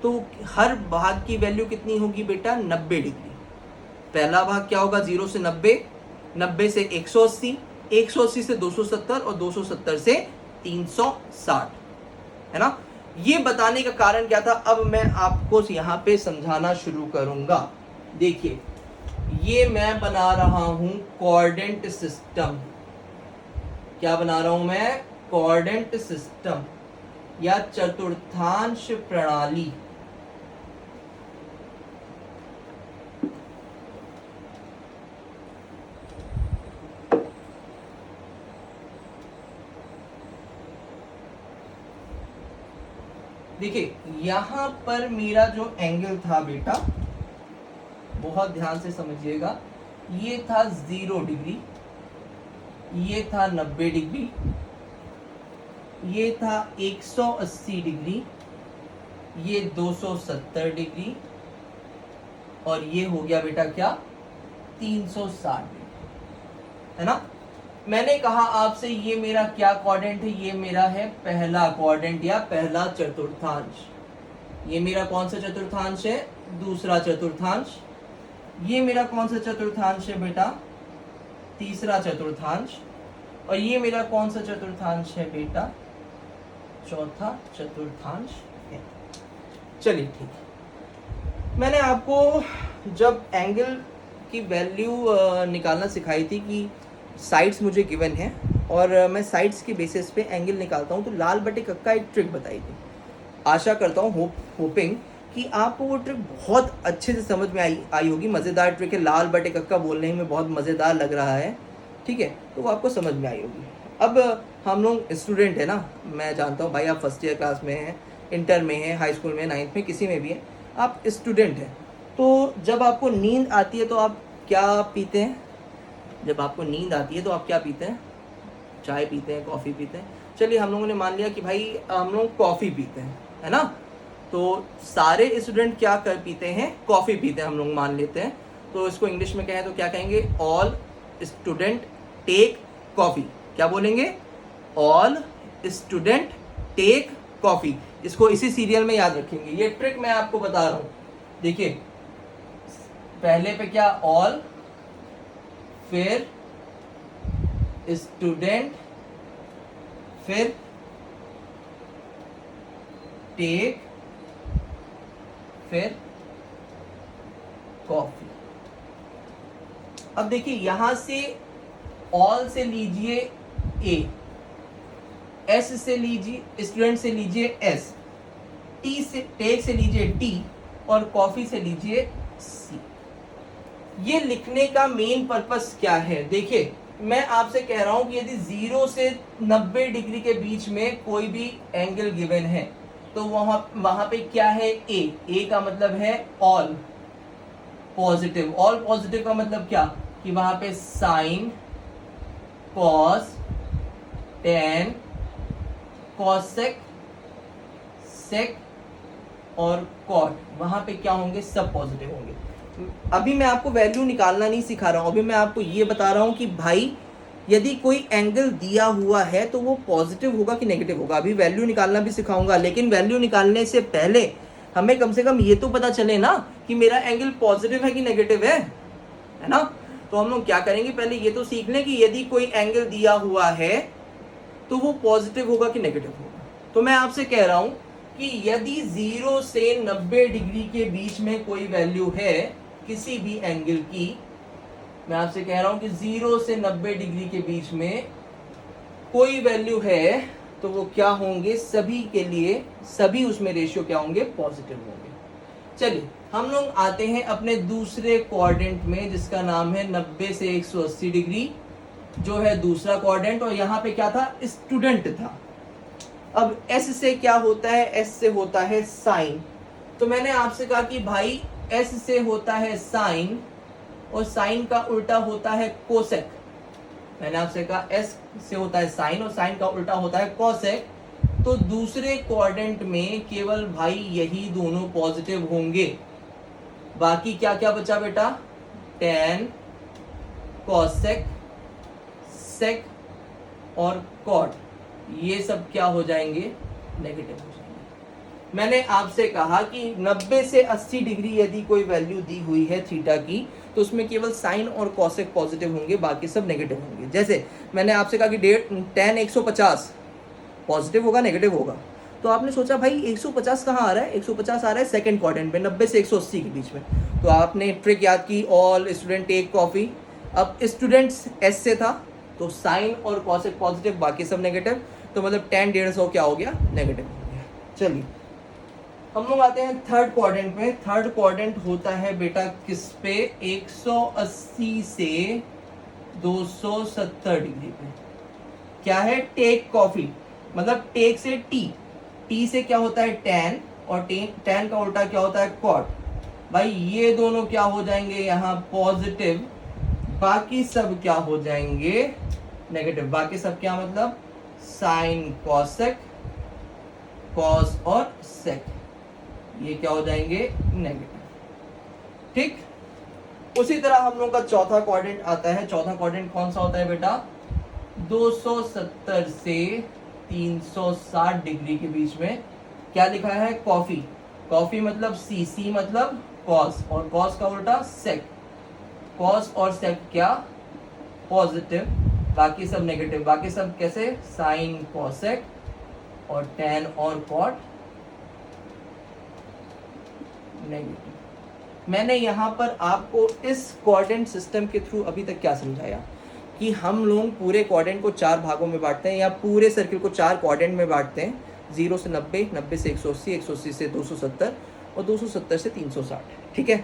तो हर भाग की वैल्यू कितनी होगी बेटा, 90 डिग्री। पहला भाग क्या होगा, 0 से 90, 90 से 180, 180 से 270 और 270 से 360, है ना। ये बताने का कारण क्या था, अब मैं आपको यहाँ पे समझाना शुरू करूंगा। देखिए ये मैं बना रहा हूं कोऑर्डिनेट सिस्टम। क्या बना रहा हूं मैं, कोऑर्डिनेट सिस्टम या चतुर्थांश प्रणाली। देखिए यहां पर मेरा जो एंगल था बेटा, बहुत ध्यान से समझिएगा, ये था 0 डिग्री, ये था 90 डिग्री, ये था 180 डिग्री, ये 270 डिग्री और ये हो गया बेटा क्या, 360 डिग्री, है ना। मैंने कहा आपसे ये मेरा क्या क्वाड्रेंट है, ये मेरा है पहला क्वाड्रेंट या पहला चतुर्थांश। ये मेरा कौन सा चतुर्थांश है, दूसरा चतुर्थांश। ये मेरा कौन सा चतुर्थांश है बेटा, तीसरा चतुर्थांश। और ये मेरा कौन सा चतुर्थांश है बेटा, चौथा चतुर्थांश है। चलिए ठीक है। मैंने आपको जब एंगल की वैल्यू निकालना सिखाई थी कि साइड्स मुझे गिवन है और मैं साइड्स के बेसिस पे एंगल निकालता हूँ, तो लाल बटे कक्का एक ट्रिक बताई थी। आशा करता हूँ, होपिंग कि आपको वो ट्रिक बहुत अच्छे से समझ में आई होगी। मज़ेदार ट्रिक है, लाल बटे कक्का बोलने में बहुत मज़ेदार लग रहा है, ठीक है, तो वो आपको समझ में आई होगी। अब हम लोग स्टूडेंट है ना, मैं जानता हूँ भाई आप फर्स्ट ईयर क्लास में हैं, इंटर में हैं, हाई स्कूल में, 9th में, किसी में भी है, आप स्टूडेंट हैं। तो जब आपको नींद आती है तो आप क्या पीते हैं, जब आपको नींद आती है तो आप क्या पीते हैं, चाय पीते हैं, कॉफ़ी पीते हैं। चलिए हम लोगों ने मान लिया कि भाई हम लोग कॉफ़ी पीते हैं, है ना। तो सारे स्टूडेंट क्या कर पीते हैं, कॉफ़ी पीते हैं, हम लोग मान लेते हैं। तो इसको इंग्लिश में कहें तो क्या कहेंगे, ऑल स्टूडेंट टेक कॉफ़ी। क्या बोलेंगे, ऑल स्टूडेंट टेक कॉफ़ी। इसको इसी सीरियल में याद रखेंगे, ये ट्रिक मैं आपको बता रहा हूँ। देखिए पहले पे क्या, ऑल, फिर स्टूडेंट, फिर टेक, फिर कॉफी। अब देखिए यहां से ऑल से लीजिए ए, एस से लीजिए, स्टूडेंट से लीजिए एस, टी से, टेक से लीजिए टी और कॉफी से लीजिए सी। ये लिखने का मेन पर्पस क्या है, देखिए मैं आपसे कह रहा हूं कि यदि 0 से 90 डिग्री के बीच में कोई भी एंगल गिवन है तो वहां पे क्या है, ए का मतलब है ऑल पॉजिटिव। ऑल पॉजिटिव का मतलब क्या, कि वहां पे साइन, कॉस, टेन, कॉसेक, सेक और कॉट, वहां पे क्या होंगे, सब पॉजिटिव होंगे। अभी मैं आपको वैल्यू निकालना नहीं सिखा रहा हूं, अभी मैं आपको ये बता रहा हूं कि भाई यदि कोई एंगल दिया हुआ है तो वो पॉजिटिव होगा कि नेगेटिव होगा। अभी वैल्यू निकालना भी सिखाऊंगा, लेकिन वैल्यू निकालने से पहले हमें कम से कम ये तो पता चले ना कि मेरा एंगल पॉजिटिव है कि नेगेटिव है ना। तो हम लोग क्या करेंगे, पहले ये तो सीख लें कि यदि कोई एंगल दिया हुआ है तो वो पॉजिटिव होगा कि नेगेटिव होगा। तो मैं आपसे कह रहा हूं कि यदि 0 से 90 डिग्री के बीच में कोई वैल्यू है किसी भी एंगल की, मैं आपसे कह रहा हूं कि 0 से 90 डिग्री के बीच में कोई वैल्यू है तो वो क्या होंगे, सभी के लिए, सभी उसमें रेशियो क्या होंगे, पॉजिटिव होंगे। चलिए हम लोग आते हैं अपने दूसरे क्वाड्रेंट में जिसका नाम है 90 से 180 डिग्री, जो है दूसरा क्वाड्रेंट। और यहाँ पे क्या था, स्टूडेंट था। अब एस से क्या होता है, एस से होता है साइन। तो मैंने आपसे कहा कि भाई एस से होता है साइन और साइन का उल्टा होता है कोसेक। मैंने आपसे कहा एस से होता है साइन और साइन का उल्टा होता है कोसेक। तो दूसरे क्वाड्रेंट में केवल भाई यही दोनों पॉजिटिव होंगे। बाकी क्या क्या बचा बेटा, टेन, कोसेक, सेक और कॉट, ये सब क्या हो जाएंगे, नेगेटिव हो जाएंगे। मैंने आपसे कहा कि 90 से 80 डिग्री यदि कोई वैल्यू दी हुई है थीटा की, तो उसमें केवल साइन और कॉसेक पॉजिटिव होंगे, बाकी सब नेगेटिव होंगे। जैसे मैंने आपसे कहा कि tan 150 पॉजिटिव होगा नेगेटिव होगा, तो आपने सोचा भाई 150 कहाँ आ रहा है, 150 आ रहा है सेकंड क्वाड्रेंट में 90 से 180 के बीच में। तो आपने ट्रिक याद की, ऑल स्टूडेंट टेक कॉफी। अब स्टूडेंट्स एस से था तो साइन और कॉसेक पॉजिटिव, बाकी सब नेगेटिव। तो मतलब tan 150 क्या हो गया, नेगेटिव हो गया। चलिए हम लोग आते हैं थर्ड क्वाड्रेंट में। थर्ड क्वाड्रेंट होता है बेटा किस पे, 180 से 270 डिग्री पे। क्या है, टेक कॉफी, मतलब टेक से टी से क्या होता है टैन, और टैन का उल्टा क्या होता है कॉट। भाई ये दोनों क्या हो जाएंगे यहाँ पॉजिटिव, बाकी सब क्या हो जाएंगे नेगेटिव। बाकी सब क्या मतलब, साइन कॉसेक, कॉस और सेक, ये क्या हो जाएंगे नेगेटिव। ठीक, उसी तरह हम लोग का चौथा क्वाड्रेंट आता है। चौथा क्वाड्रेंट कौन सा होता है बेटा, 270 से 360 डिग्री के बीच में। क्या लिखा है, कॉफी। कॉफी मतलब सी, सी मतलब कॉस, और कॉस का उल्टा सेक। कॉस और सेक क्या पॉजिटिव, बाकी सब नेगेटिव। बाकी सब कैसे, साइन कॉसेक और टैन और कॉट नेगेटिव। मैंने यहाँ पर आपको इस क्वाड्रेंट सिस्टम के थ्रू अभी तक क्या समझाया कि हम लोग पूरे क्वाड्रेंट को 4 भागों में बांटते हैं, या पूरे सर्किल को 4 क्वाड्रेंट में बांटते हैं, 0 से 90, 90 से 180, 180 से 270 और 270 से 360। ठीक है,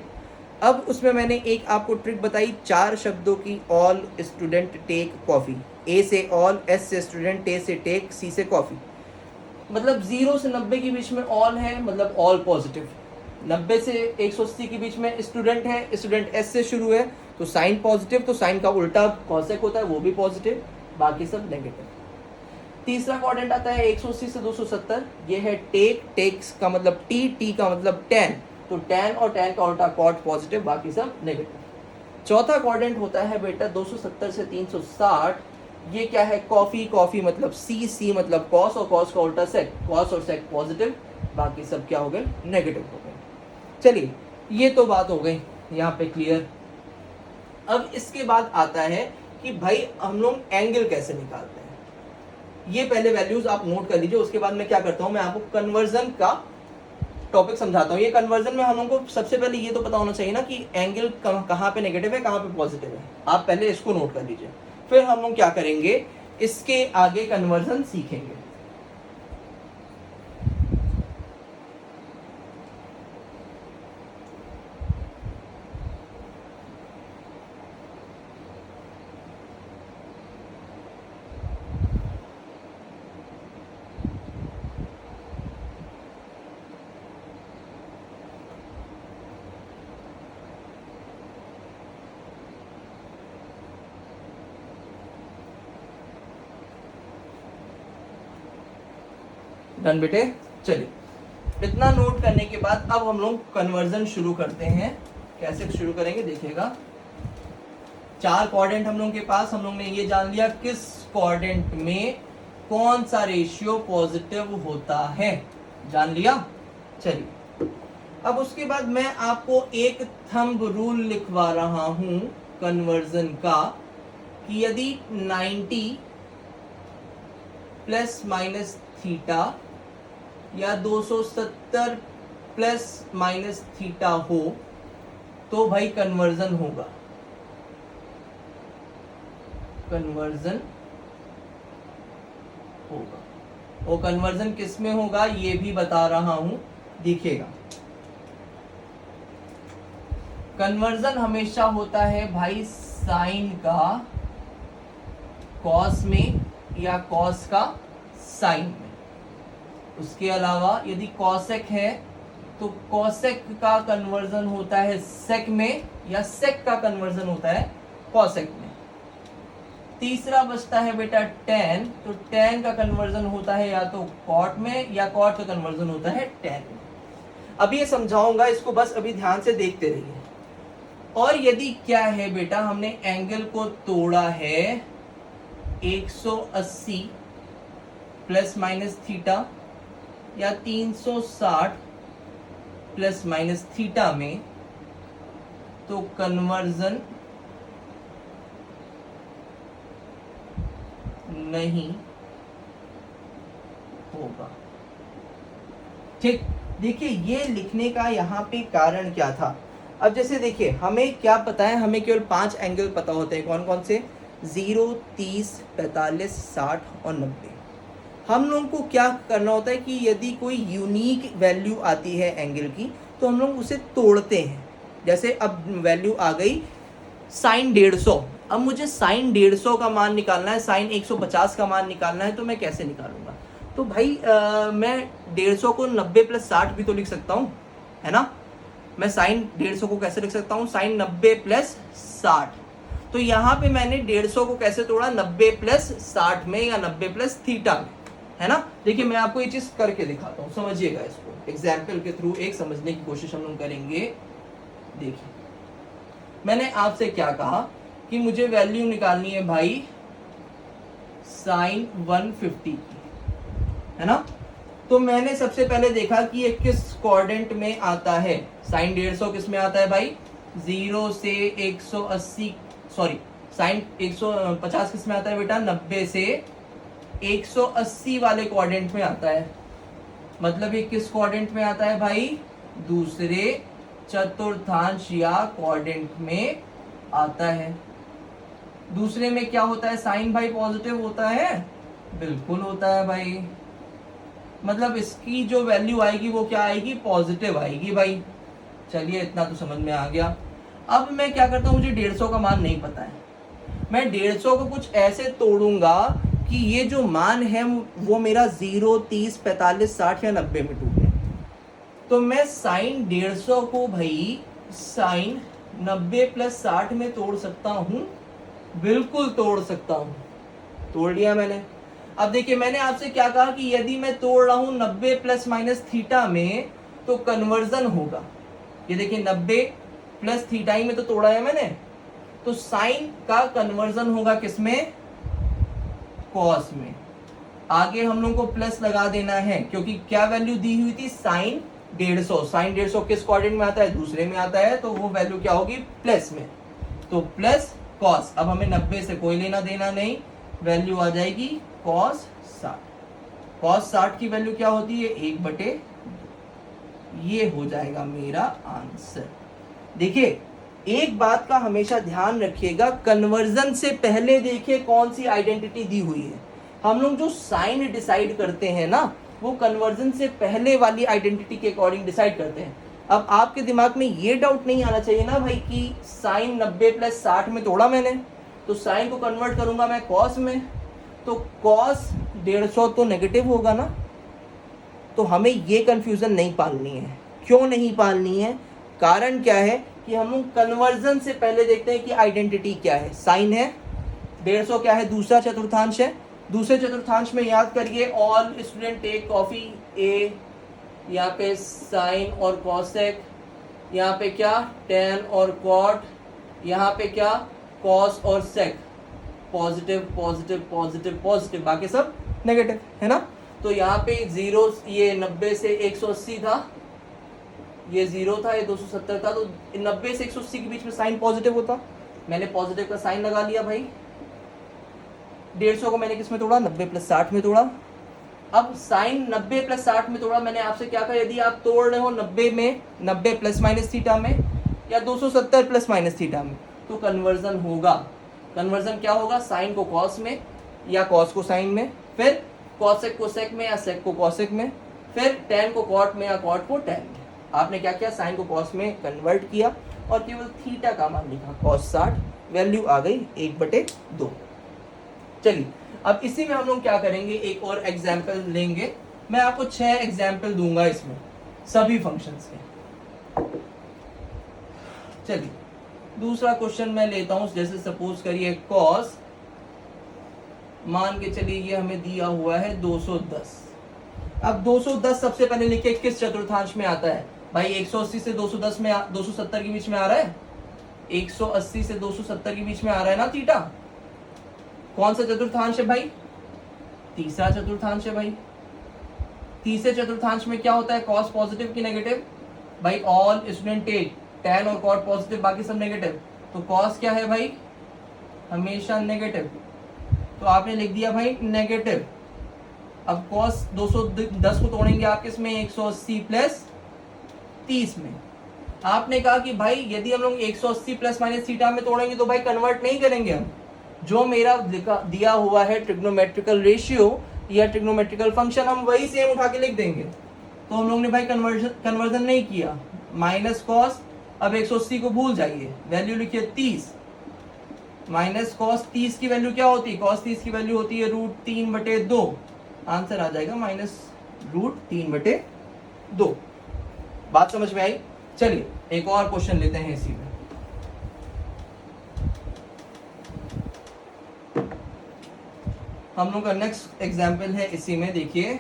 अब उसमें मैंने एक आपको ट्रिक बताई 4 शब्दों की, ऑल स्टूडेंट टेक कॉफी। ए से ऑल, एस से स्टूडेंट, टे से टेक, सी से कॉफी। मतलब 0 से 90 के बीच में ऑल है, मतलब ऑल पॉजिटिव। 90 से 180 के बीच में स्टूडेंट है, स्टूडेंट एस से शुरू है तो साइन पॉजिटिव, तो साइन का उल्टा कॉसेक होता है, वो भी पॉजिटिव, बाकी सब नेगेटिव। तीसरा क्वाड्रेंट आता है 180 से 270, ये है टेक। टेक्स का मतलब टी, टी का मतलब टैन, तो टैन और टैन का उल्टा कॉट पॉजिटिव, बाकी सब नेगेटिव। चौथा क्वाड्रेंट होता है बेटा 270 से 360, ये क्या है, कॉफी। कॉफी मतलब सी, सी मतलब कॉस और कॉस का उल्टा सेक। कॉस और सेक पॉजिटिव, बाकी सब क्या हो गए, नेगेटिव हो गए। चलिए ये तो बात हो गई यहाँ पे क्लियर। अब इसके बाद आता है कि भाई हम लोग एंगल कैसे निकालते हैं। ये पहले वैल्यूज आप नोट कर लीजिए, उसके बाद मैं क्या करता हूँ, मैं आपको कन्वर्जन का टॉपिक समझाता हूँ। ये कन्वर्जन में हम लोगों को सबसे पहले ये तो पता होना चाहिए ना कि एंगल कहाँ पे नेगेटिव है, कहाँ पे पॉजिटिव है। आप पहले इसको नोट कर लीजिए, फिर हम लोग क्या करेंगे, इसके आगे कन्वर्जन सीखेंगे। डन बेटे, चलिए इतना नोट करने के बाद अब हम लोग कन्वर्जन शुरू करते हैं। कैसे शुरू करेंगे देखिएगा। 4 क्वाड्रेंट हम लोग के पास, हम लोग ने ये जान लिया किस क्वाड्रेंट में कौन सा रेशियो पॉजिटिव होता है, जान लिया। चलिए अब उसके बाद मैं आपको एक थंब रूल लिखवा रहा हूं कन्वर्जन का, कि यदि 90 प्लस माइनस थीटा या 270 प्लस माइनस थीटा हो तो भाई कन्वर्जन होगा। कन्वर्जन होगा, और कन्वर्जन किस में होगा ये भी बता रहा हूं, देखिएगा। कन्वर्जन हमेशा होता है भाई साइन का कॉस में या कॉस का साइन में। उसके अलावा यदि कॉसेक है तो कॉसेक का कन्वर्जन होता है सेक में या सेक का कन्वर्जन होता है कॉसेक में। तीसरा बचता है बेटा टेन, तो टेन का कन्वर्जन होता है या तो कॉट में या कॉट का कन्वर्जन होता है टेन में। अभी ये समझाऊंगा, इसको बस अभी ध्यान से देखते रहिए। और यदि क्या है बेटा, हमने एंगल को तोड़ा है 180 प्लस माइनस थीटा या 360 प्लस माइनस थीटा में, तो कन्वर्जन नहीं होगा। ठीक, देखिए ये लिखने का यहाँ पे कारण क्या था। अब जैसे देखिए हमें क्या पता है, हमें केवल 5 एंगल पता होते हैं। कौन कौन से? 0, 30, 45, 60 और 90। हम लोगों को क्या करना होता है कि यदि कोई यूनिक वैल्यू आती है एंगल की तो हम लोग उसे तोड़ते हैं। जैसे अब वैल्यू आ गई साइन 150, अब मुझे साइन 150 का मान निकालना है, साइन 150 का मान निकालना है, तो मैं कैसे निकालूंगा? तो भाई मैं 150 को 90 प्लस 60 भी तो लिख सकता हूँ, है ना। मैं साइन 150 को कैसे लिख सकता हूँ? Sine 90 plus 60। तो यहाँ पे मैंने 150 को कैसे तोड़ा? 90 प्लस 60 में या 90 प्लस थीटा में, है ना। देखिए मैं आपको ये चीज करके दिखाता हूँ, समझिएगा इसको। एग्जाम्पल के थ्रू एक समझने की कोशिश हम लोग करेंगे। देखिए मैंने आपसे क्या कहा कि मुझे वैल्यू निकालनी है भाई साइन 150 की, है ना। तो मैंने सबसे पहले देखा कि ये किस क्वाड्रेंट में आता है। साइन 150 किस में आता है भाई? 0 से 180, सॉरी साइन 150 किस में आता है बेटा? 90 से 180 वाले क्वाड्रेंट में आता है। मतलब ये किस क्वाड्रेंट में आता है भाई? दूसरे चतुर्थांश या क्वाड्रेंट में आता है। दूसरे में क्या होता है? साइन भाई पॉजिटिव होता है, बिल्कुल होता है भाई। मतलब इसकी जो वैल्यू आएगी वो क्या आएगी? पॉजिटिव आएगी भाई। चलिए इतना तो समझ में आ गया। अब मैं क्या करता हूँ, मुझे 150 का मान नहीं पता है, मैं 150 को कुछ ऐसे तोड़ूंगा कि ये जो मान है वो मेरा 0, 30, 45, 60 या 90 में टूटे। तो मैं साइन 150 को भाई साइन 90 प्लस 60 में तोड़ सकता हूं, बिल्कुल तोड़ सकता हूं। तोड़ लिया मैंने। अब देखिए मैंने आपसे क्या कहा कि यदि मैं तोड़ रहा हूं 90 प्लस माइनस थीटा में तो कन्वर्जन होगा। ये देखिए 90 प्लस थीटा ही में तो तोड़ा है मैंने, तो साइन का कन्वर्जन होगा किसमें? कॉस में। आगे हम लोग को प्लस लगा देना है क्योंकि क्या वैल्यू दी हुई थी? साइन 150। साइन 150 किस क्वाड्रेंट में आता है? दूसरे में आता है, तो वो वैल्यू क्या होगी? प्लस में। तो प्लस कॉस। अब हमें 90 से कोई लेना देना नहीं, वैल्यू आ जाएगी कॉस 60। कॉस 60 की वैल्यू क्या होती है? 1/2। ये हो जाएगा मेरा आंसर। देखिए एक बात का हमेशा ध्यान रखिएगा, कन्वर्जन से पहले देखिए कौन सी आइडेंटिटी दी हुई है। हम लोग जो साइन डिसाइड करते हैं ना, वो कन्वर्जन से पहले वाली आइडेंटिटी के अकॉर्डिंग डिसाइड करते हैं। अब आपके दिमाग में ये डाउट नहीं आना चाहिए ना भाई कि साइन 90 प्लस 60 में तोड़ा मैंने, तो साइन को कन्वर्ट करूंगा मैं कॉस में, तो कॉस 150 तो नेगेटिव होगा ना। तो हमें ये कंफ्यूजन नहीं पालनी है। क्यों नहीं पालनी है? कारण क्या है कि हम लोग कन्वर्जन से पहले देखते हैं कि आइडेंटिटी क्या है। साइन है, 150 क्या है? दूसरा चतुर्थांश है। दूसरे चतुर्थांश में याद करिए, ऑल स्टूडेंट टेक कॉफी। ए यहाँ पे साइन और कॉसेक, यहाँ पे क्या? टेन और कॉट, यहाँ पे क्या? कॉस और सेक। पॉजिटिव पॉजिटिव पॉजिटिव पॉजिटिव, बाकी सब नेगेटिव, है ना। तो यहाँ पे 0, ये 90 से 180 था, ये 0 था, ये 270 था, तो 90 से 180 के बीच में साइन पॉजिटिव होता। मैंने पॉजिटिव का साइन लगा लिया भाई। 150 को मैंने किस में तोड़ा? 90 प्लस 60 में तोड़ा। अब साइन 90 प्लस 60 में तोड़ा। मैंने आपसे क्या कहा? यदि आप तोड़ रहे हो 90 में, 90 प्लस माइनस थीटा में या 270 प्लस माइनस थीटा में, तो कन्वर्जन होगा। कन्वर्जन क्या होगा? साइन को कॉस में या कॉस को साइन में, फिर कॉसेक को सेक में या सेक को कॉसेक में, फिर टेन को कॉट में या कॉट को टेन में। आपने क्या किया? साइन को कॉस में कन्वर्ट किया और केवल थीटा का मान लिखा cos 60, वैल्यू आ गई 1/2। चलिए अब इसी में हम लोग क्या करेंगे, एक और एग्जाम्पल लेंगे। मैं आपको 6 एग्जाम्पल दूंगा इसमें सभी फंक्शंस के। चलिए दूसरा क्वेश्चन मैं लेता हूं, जैसे सपोज करिए cos, मान के चलिए ये हमें दिया हुआ है 210। अब 210 सबसे पहले लिखिए किस चतुर्थांश में आता है भाई? 180 से 210 में 270 के बीच में आ रहा है। 180 से 270 के बीच में आ रहा है ना थीटा। कौन सा चतुर्थांश है भाई? तीसरा चतुर्थांश है भाई। तीसरे चतुर्थांश में क्या होता है? कॉस पॉजिटिव की नेगेटिव? भाई ऑल स्टूडेंट टेक tan और cot पॉजिटिव, बाकी सब नेगेटिव। तो cos क्या है भाई? हमेशा नेगेटिव। तो आपने लिख दिया भाई नेगेटिव। अब cos 210 को तोड़ेंगे आप किस में? 180 प्लस 30 में। आपने कहा कि भाई यदि हम लोग 180 प्लस माइनस थीटा में तोड़ेंगे तो भाई कन्वर्ट नहीं करेंगे हम। जो मेरा दिया हुआ है ट्रिग्नोमेट्रिकल रेशियो या ट्रिग्नोमेट्रिकल फंक्शन, हम वही सेम उठा के लिख देंगे। तो हम लोग ने भाई कन्वर्जन नहीं किया। माइनस कॉस, अब 180 को भूल जाइए, वैल्यू लिखिए 30। माइनस कॉस 30 की वैल्यू क्या होती है? कॉस 30 की वैल्यू होती है √3/2। आंसर आ जाएगा -√3/2। बात समझ में आई? चलिए एक और क्वेश्चन लेते हैं इसी में। हम लोग का नेक्स्ट एग्जाम्पल है इसी में। देखिए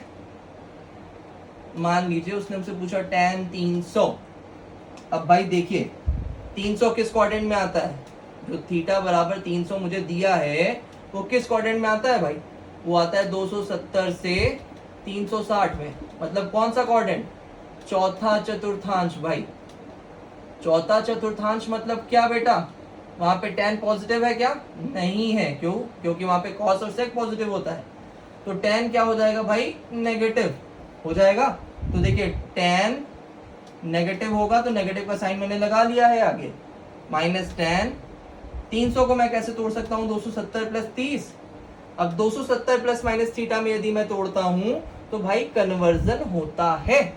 मान लीजिए उसने हमसे पूछा tan 300। अब भाई देखिए 300 किस क्वाड्रेंट में आता है? जो थीटा बराबर 300 मुझे दिया है वो किस क्वाड्रेंट में आता है भाई? वो आता है 270 से 360 में। मतलब कौन सा क्वाड्रेंट? चौथा चतुर्थांश भाई। चौथा चतुर्थांश मतलब क्या बेटा? वहां पे tan पॉजिटिव है क्या? नहीं है। क्यों? क्योंकि वहां पे cos और sec पॉजिटिव होता है। तो tan क्या हो जाएगा भाई? नेगेटिव हो जाएगा। तो देखिए tan नेगेटिव होगा तो नेगेटिव का साइन मैंने लगा लिया है आगे। माइनस tan 300 को मैं कैसे तोड़ सकता हूँ? 270 प्लस 30। अब 270 प्लस माइनस थीटा में यदि मैं तोड़ता हूं तो भाई कन्वर्जन होता है।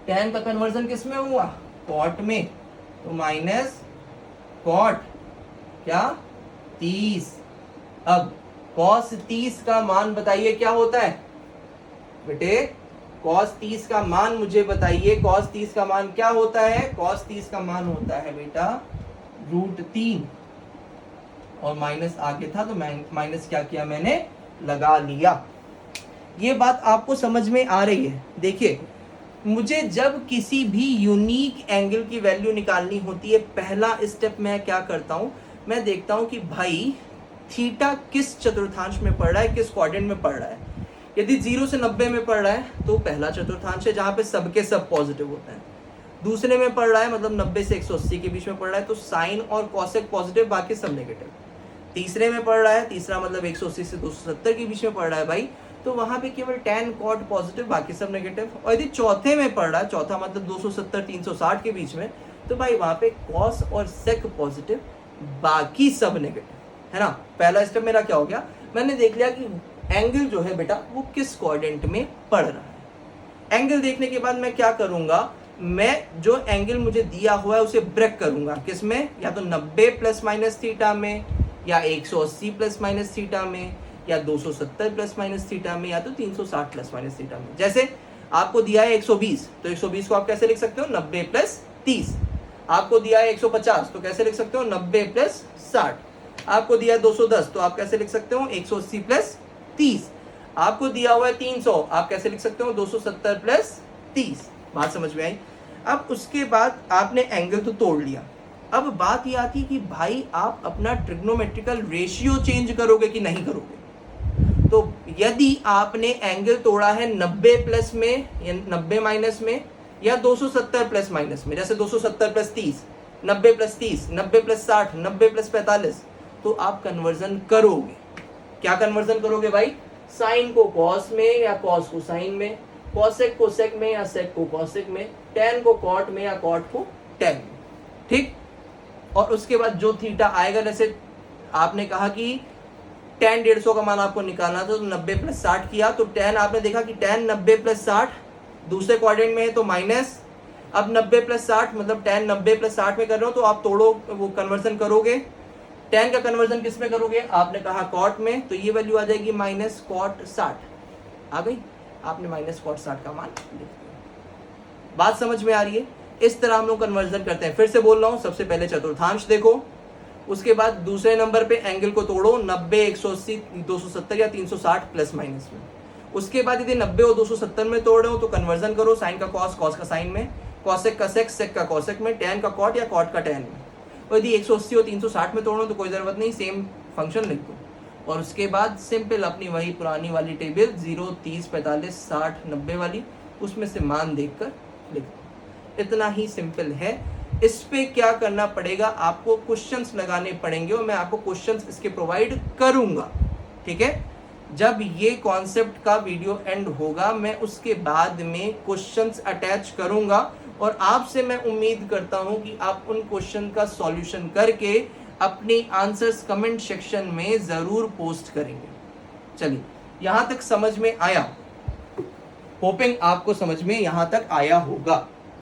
tan का कन्वर्जन किस में हुआ? cot में। तो माइनस cot क्या? 30। अब cos 30 का मान बताइए क्या होता है बेटे? cos 30 का मान मुझे बताइए। cos 30 का मान क्या होता है? cos 30 का मान होता है बेटा √3। और माइनस आगे था तो माइनस क्या किया मैंने? लगा लिया। ये बात आपको समझ में आ रही है? देखिए मुझे जब किसी भी यूनिक एंगल की वैल्यू निकालनी होती है, पहला स्टेप मैं क्या करता हूं, मैं देखता हूं कि भाई थीटा किस चतुर्थांश में पड़ रहा है, किस क्वाड्रेंट में पड़ रहा है। यदि 0 से 90 में पड़ रहा है तो पहला चतुर्थांश है जहां पे सबके सब पॉजिटिव होता है। दूसरे में पड़ रहा है मतलब 90 से 180 के बीच में पड़ रहा है तो साइन और कॉसेक पॉजिटिव, बाकी सब नेगेटिव। तीसरे में पड़ रहा है, तीसरा मतलब 180 से 270 के बीच में पड़ रहा है भाई, तो वहां पे केवल tan cot पॉजिटिव, बाकी सब नेगेटिव। और यदि चौथे में पड़ रहा है, चौथा मतलब 270 360 के बीच में, तो भाई वहां पे cos और sec पॉजिटिव, बाकी सब नेगेटिव, है ना। पहला स्टेप मेरा क्या हो गया? मैंने देख लिया कि एंगल जो है बेटा वो किस क्वाड्रेंट में पड़ रहा है। एंगल देखने के बाद मैं क्या करूंगा, मैं जो एंगल मुझे दिया हुआ है उसे ब्रेक करूंगा। किसमें? या तो 90 प्लस माइनस थीटा में, या 180 प्लस माइनस थीटा में, या 270 प्लस माइनस थीटा में, या तो 360 प्लस माइनस थीटा में। जैसे आपको दिया है 120, तो 120 को आप कैसे लिख सकते हो? 90 प्लस 30। आपको दिया है 150, तो कैसे लिख सकते हो? 90 प्लस 60। आपको दिया है 210, तो आप कैसे लिख सकते हो? 180 प्लस 30। आपको दिया हुआ है 300, आप कैसे लिख सकते हो? 270 प्लस 30। बात समझ में आई? अब उसके बाद आपने एंगल तो तोड़ लिया। अब बात ये आती है कि भाई आप अपना ट्रिग्नोमेट्रिकल रेशियो चेंज करोगे कि नहीं करोगे। तो यदि आपने एंगल तोड़ा है 90 प्लस में या 90 माइनस में, या 270 प्लस माइनस में, जैसे 270 प्लस 30, 90 प्लस 30, 90 प्लस 60, 90 प्लस 45, तो आप कन्वर्जन करोगे। क्या कन्वर्जन करोगे भाई? साइन को कॉस में या कॉस को साइन में, कॉसेक को सेक में या सेक को कॉसेक में, टैन को कॉट में या कॉट को टैन में। ठीक। और उसके बाद जो थीटा आएगा, जैसे आपने कहा कि tan 150 का मान आपको निकालना था, तो 90 प्लस 60 किया, तो tan आपने देखा कि tan 90 प्लस 60 दूसरे क्वाड्रेंट में है तो माइनस, अब 90 प्लस 60 मतलब tan 90 प्लस 60 में कर रहे हो तो आप तोड़ो, वो कन्वर्जन करोगे, tan का कन्वर्जन किस में करोगे, आपने कहा कॉट में, तो ये वैल्यू आ जाएगी माइनस कॉट 60 आ गई, आपने माइनस कॉट 60 का मान लिख दिया। बात समझ में आ रही है? इस तरह हम लोग कन्वर्जन करते हैं। फिर से बोल रहा हूं, सबसे पहले चतुर्थांश देखो, उसके बाद दूसरे नंबर पे एंगल को तोड़ो, 90, 180, 270 या 360 प्लस माइनस में। उसके बाद यदि 90 और 270 में तोड़ रहे हो तो कन्वर्जन करो, साइन का कॉस, कॉस का साइन में, कॉसेक का सेक, सेक का कॉसेक में, टैन का कॉट या कॉट का टैन में। और यदि 180 और 360 में तोड़ो तो कोई जरूरत नहीं, सेम फंक्शन लिख दो। और उसके बाद सिंपल अपनी वही पुरानी वाली टेबल 0, 30, 45, 60, 90 वाली, उसमें से मान देखकर लिख दो। इतना ही सिंपल है। इस पे क्या करना पड़ेगा, आपको क्वेश्चंस लगाने पड़ेंगे और मैं आपको क्वेश्चंस इसके प्रोवाइड करूंगा, ठीक है। जब ये कॉन्सेप्ट का वीडियो एंड होगा मैं उसके बाद में क्वेश्चंस अटैच करूंगा और आपसे मैं उम्मीद करता हूं कि आप उन क्वेश्चन का सॉल्यूशन करके अपनी आंसर्स कमेंट सेक्शन में जरूर पोस्ट करेंगे। चलिए, यहां तक समझ में आया? होपिंग आपको समझ में यहां तक आया होगा।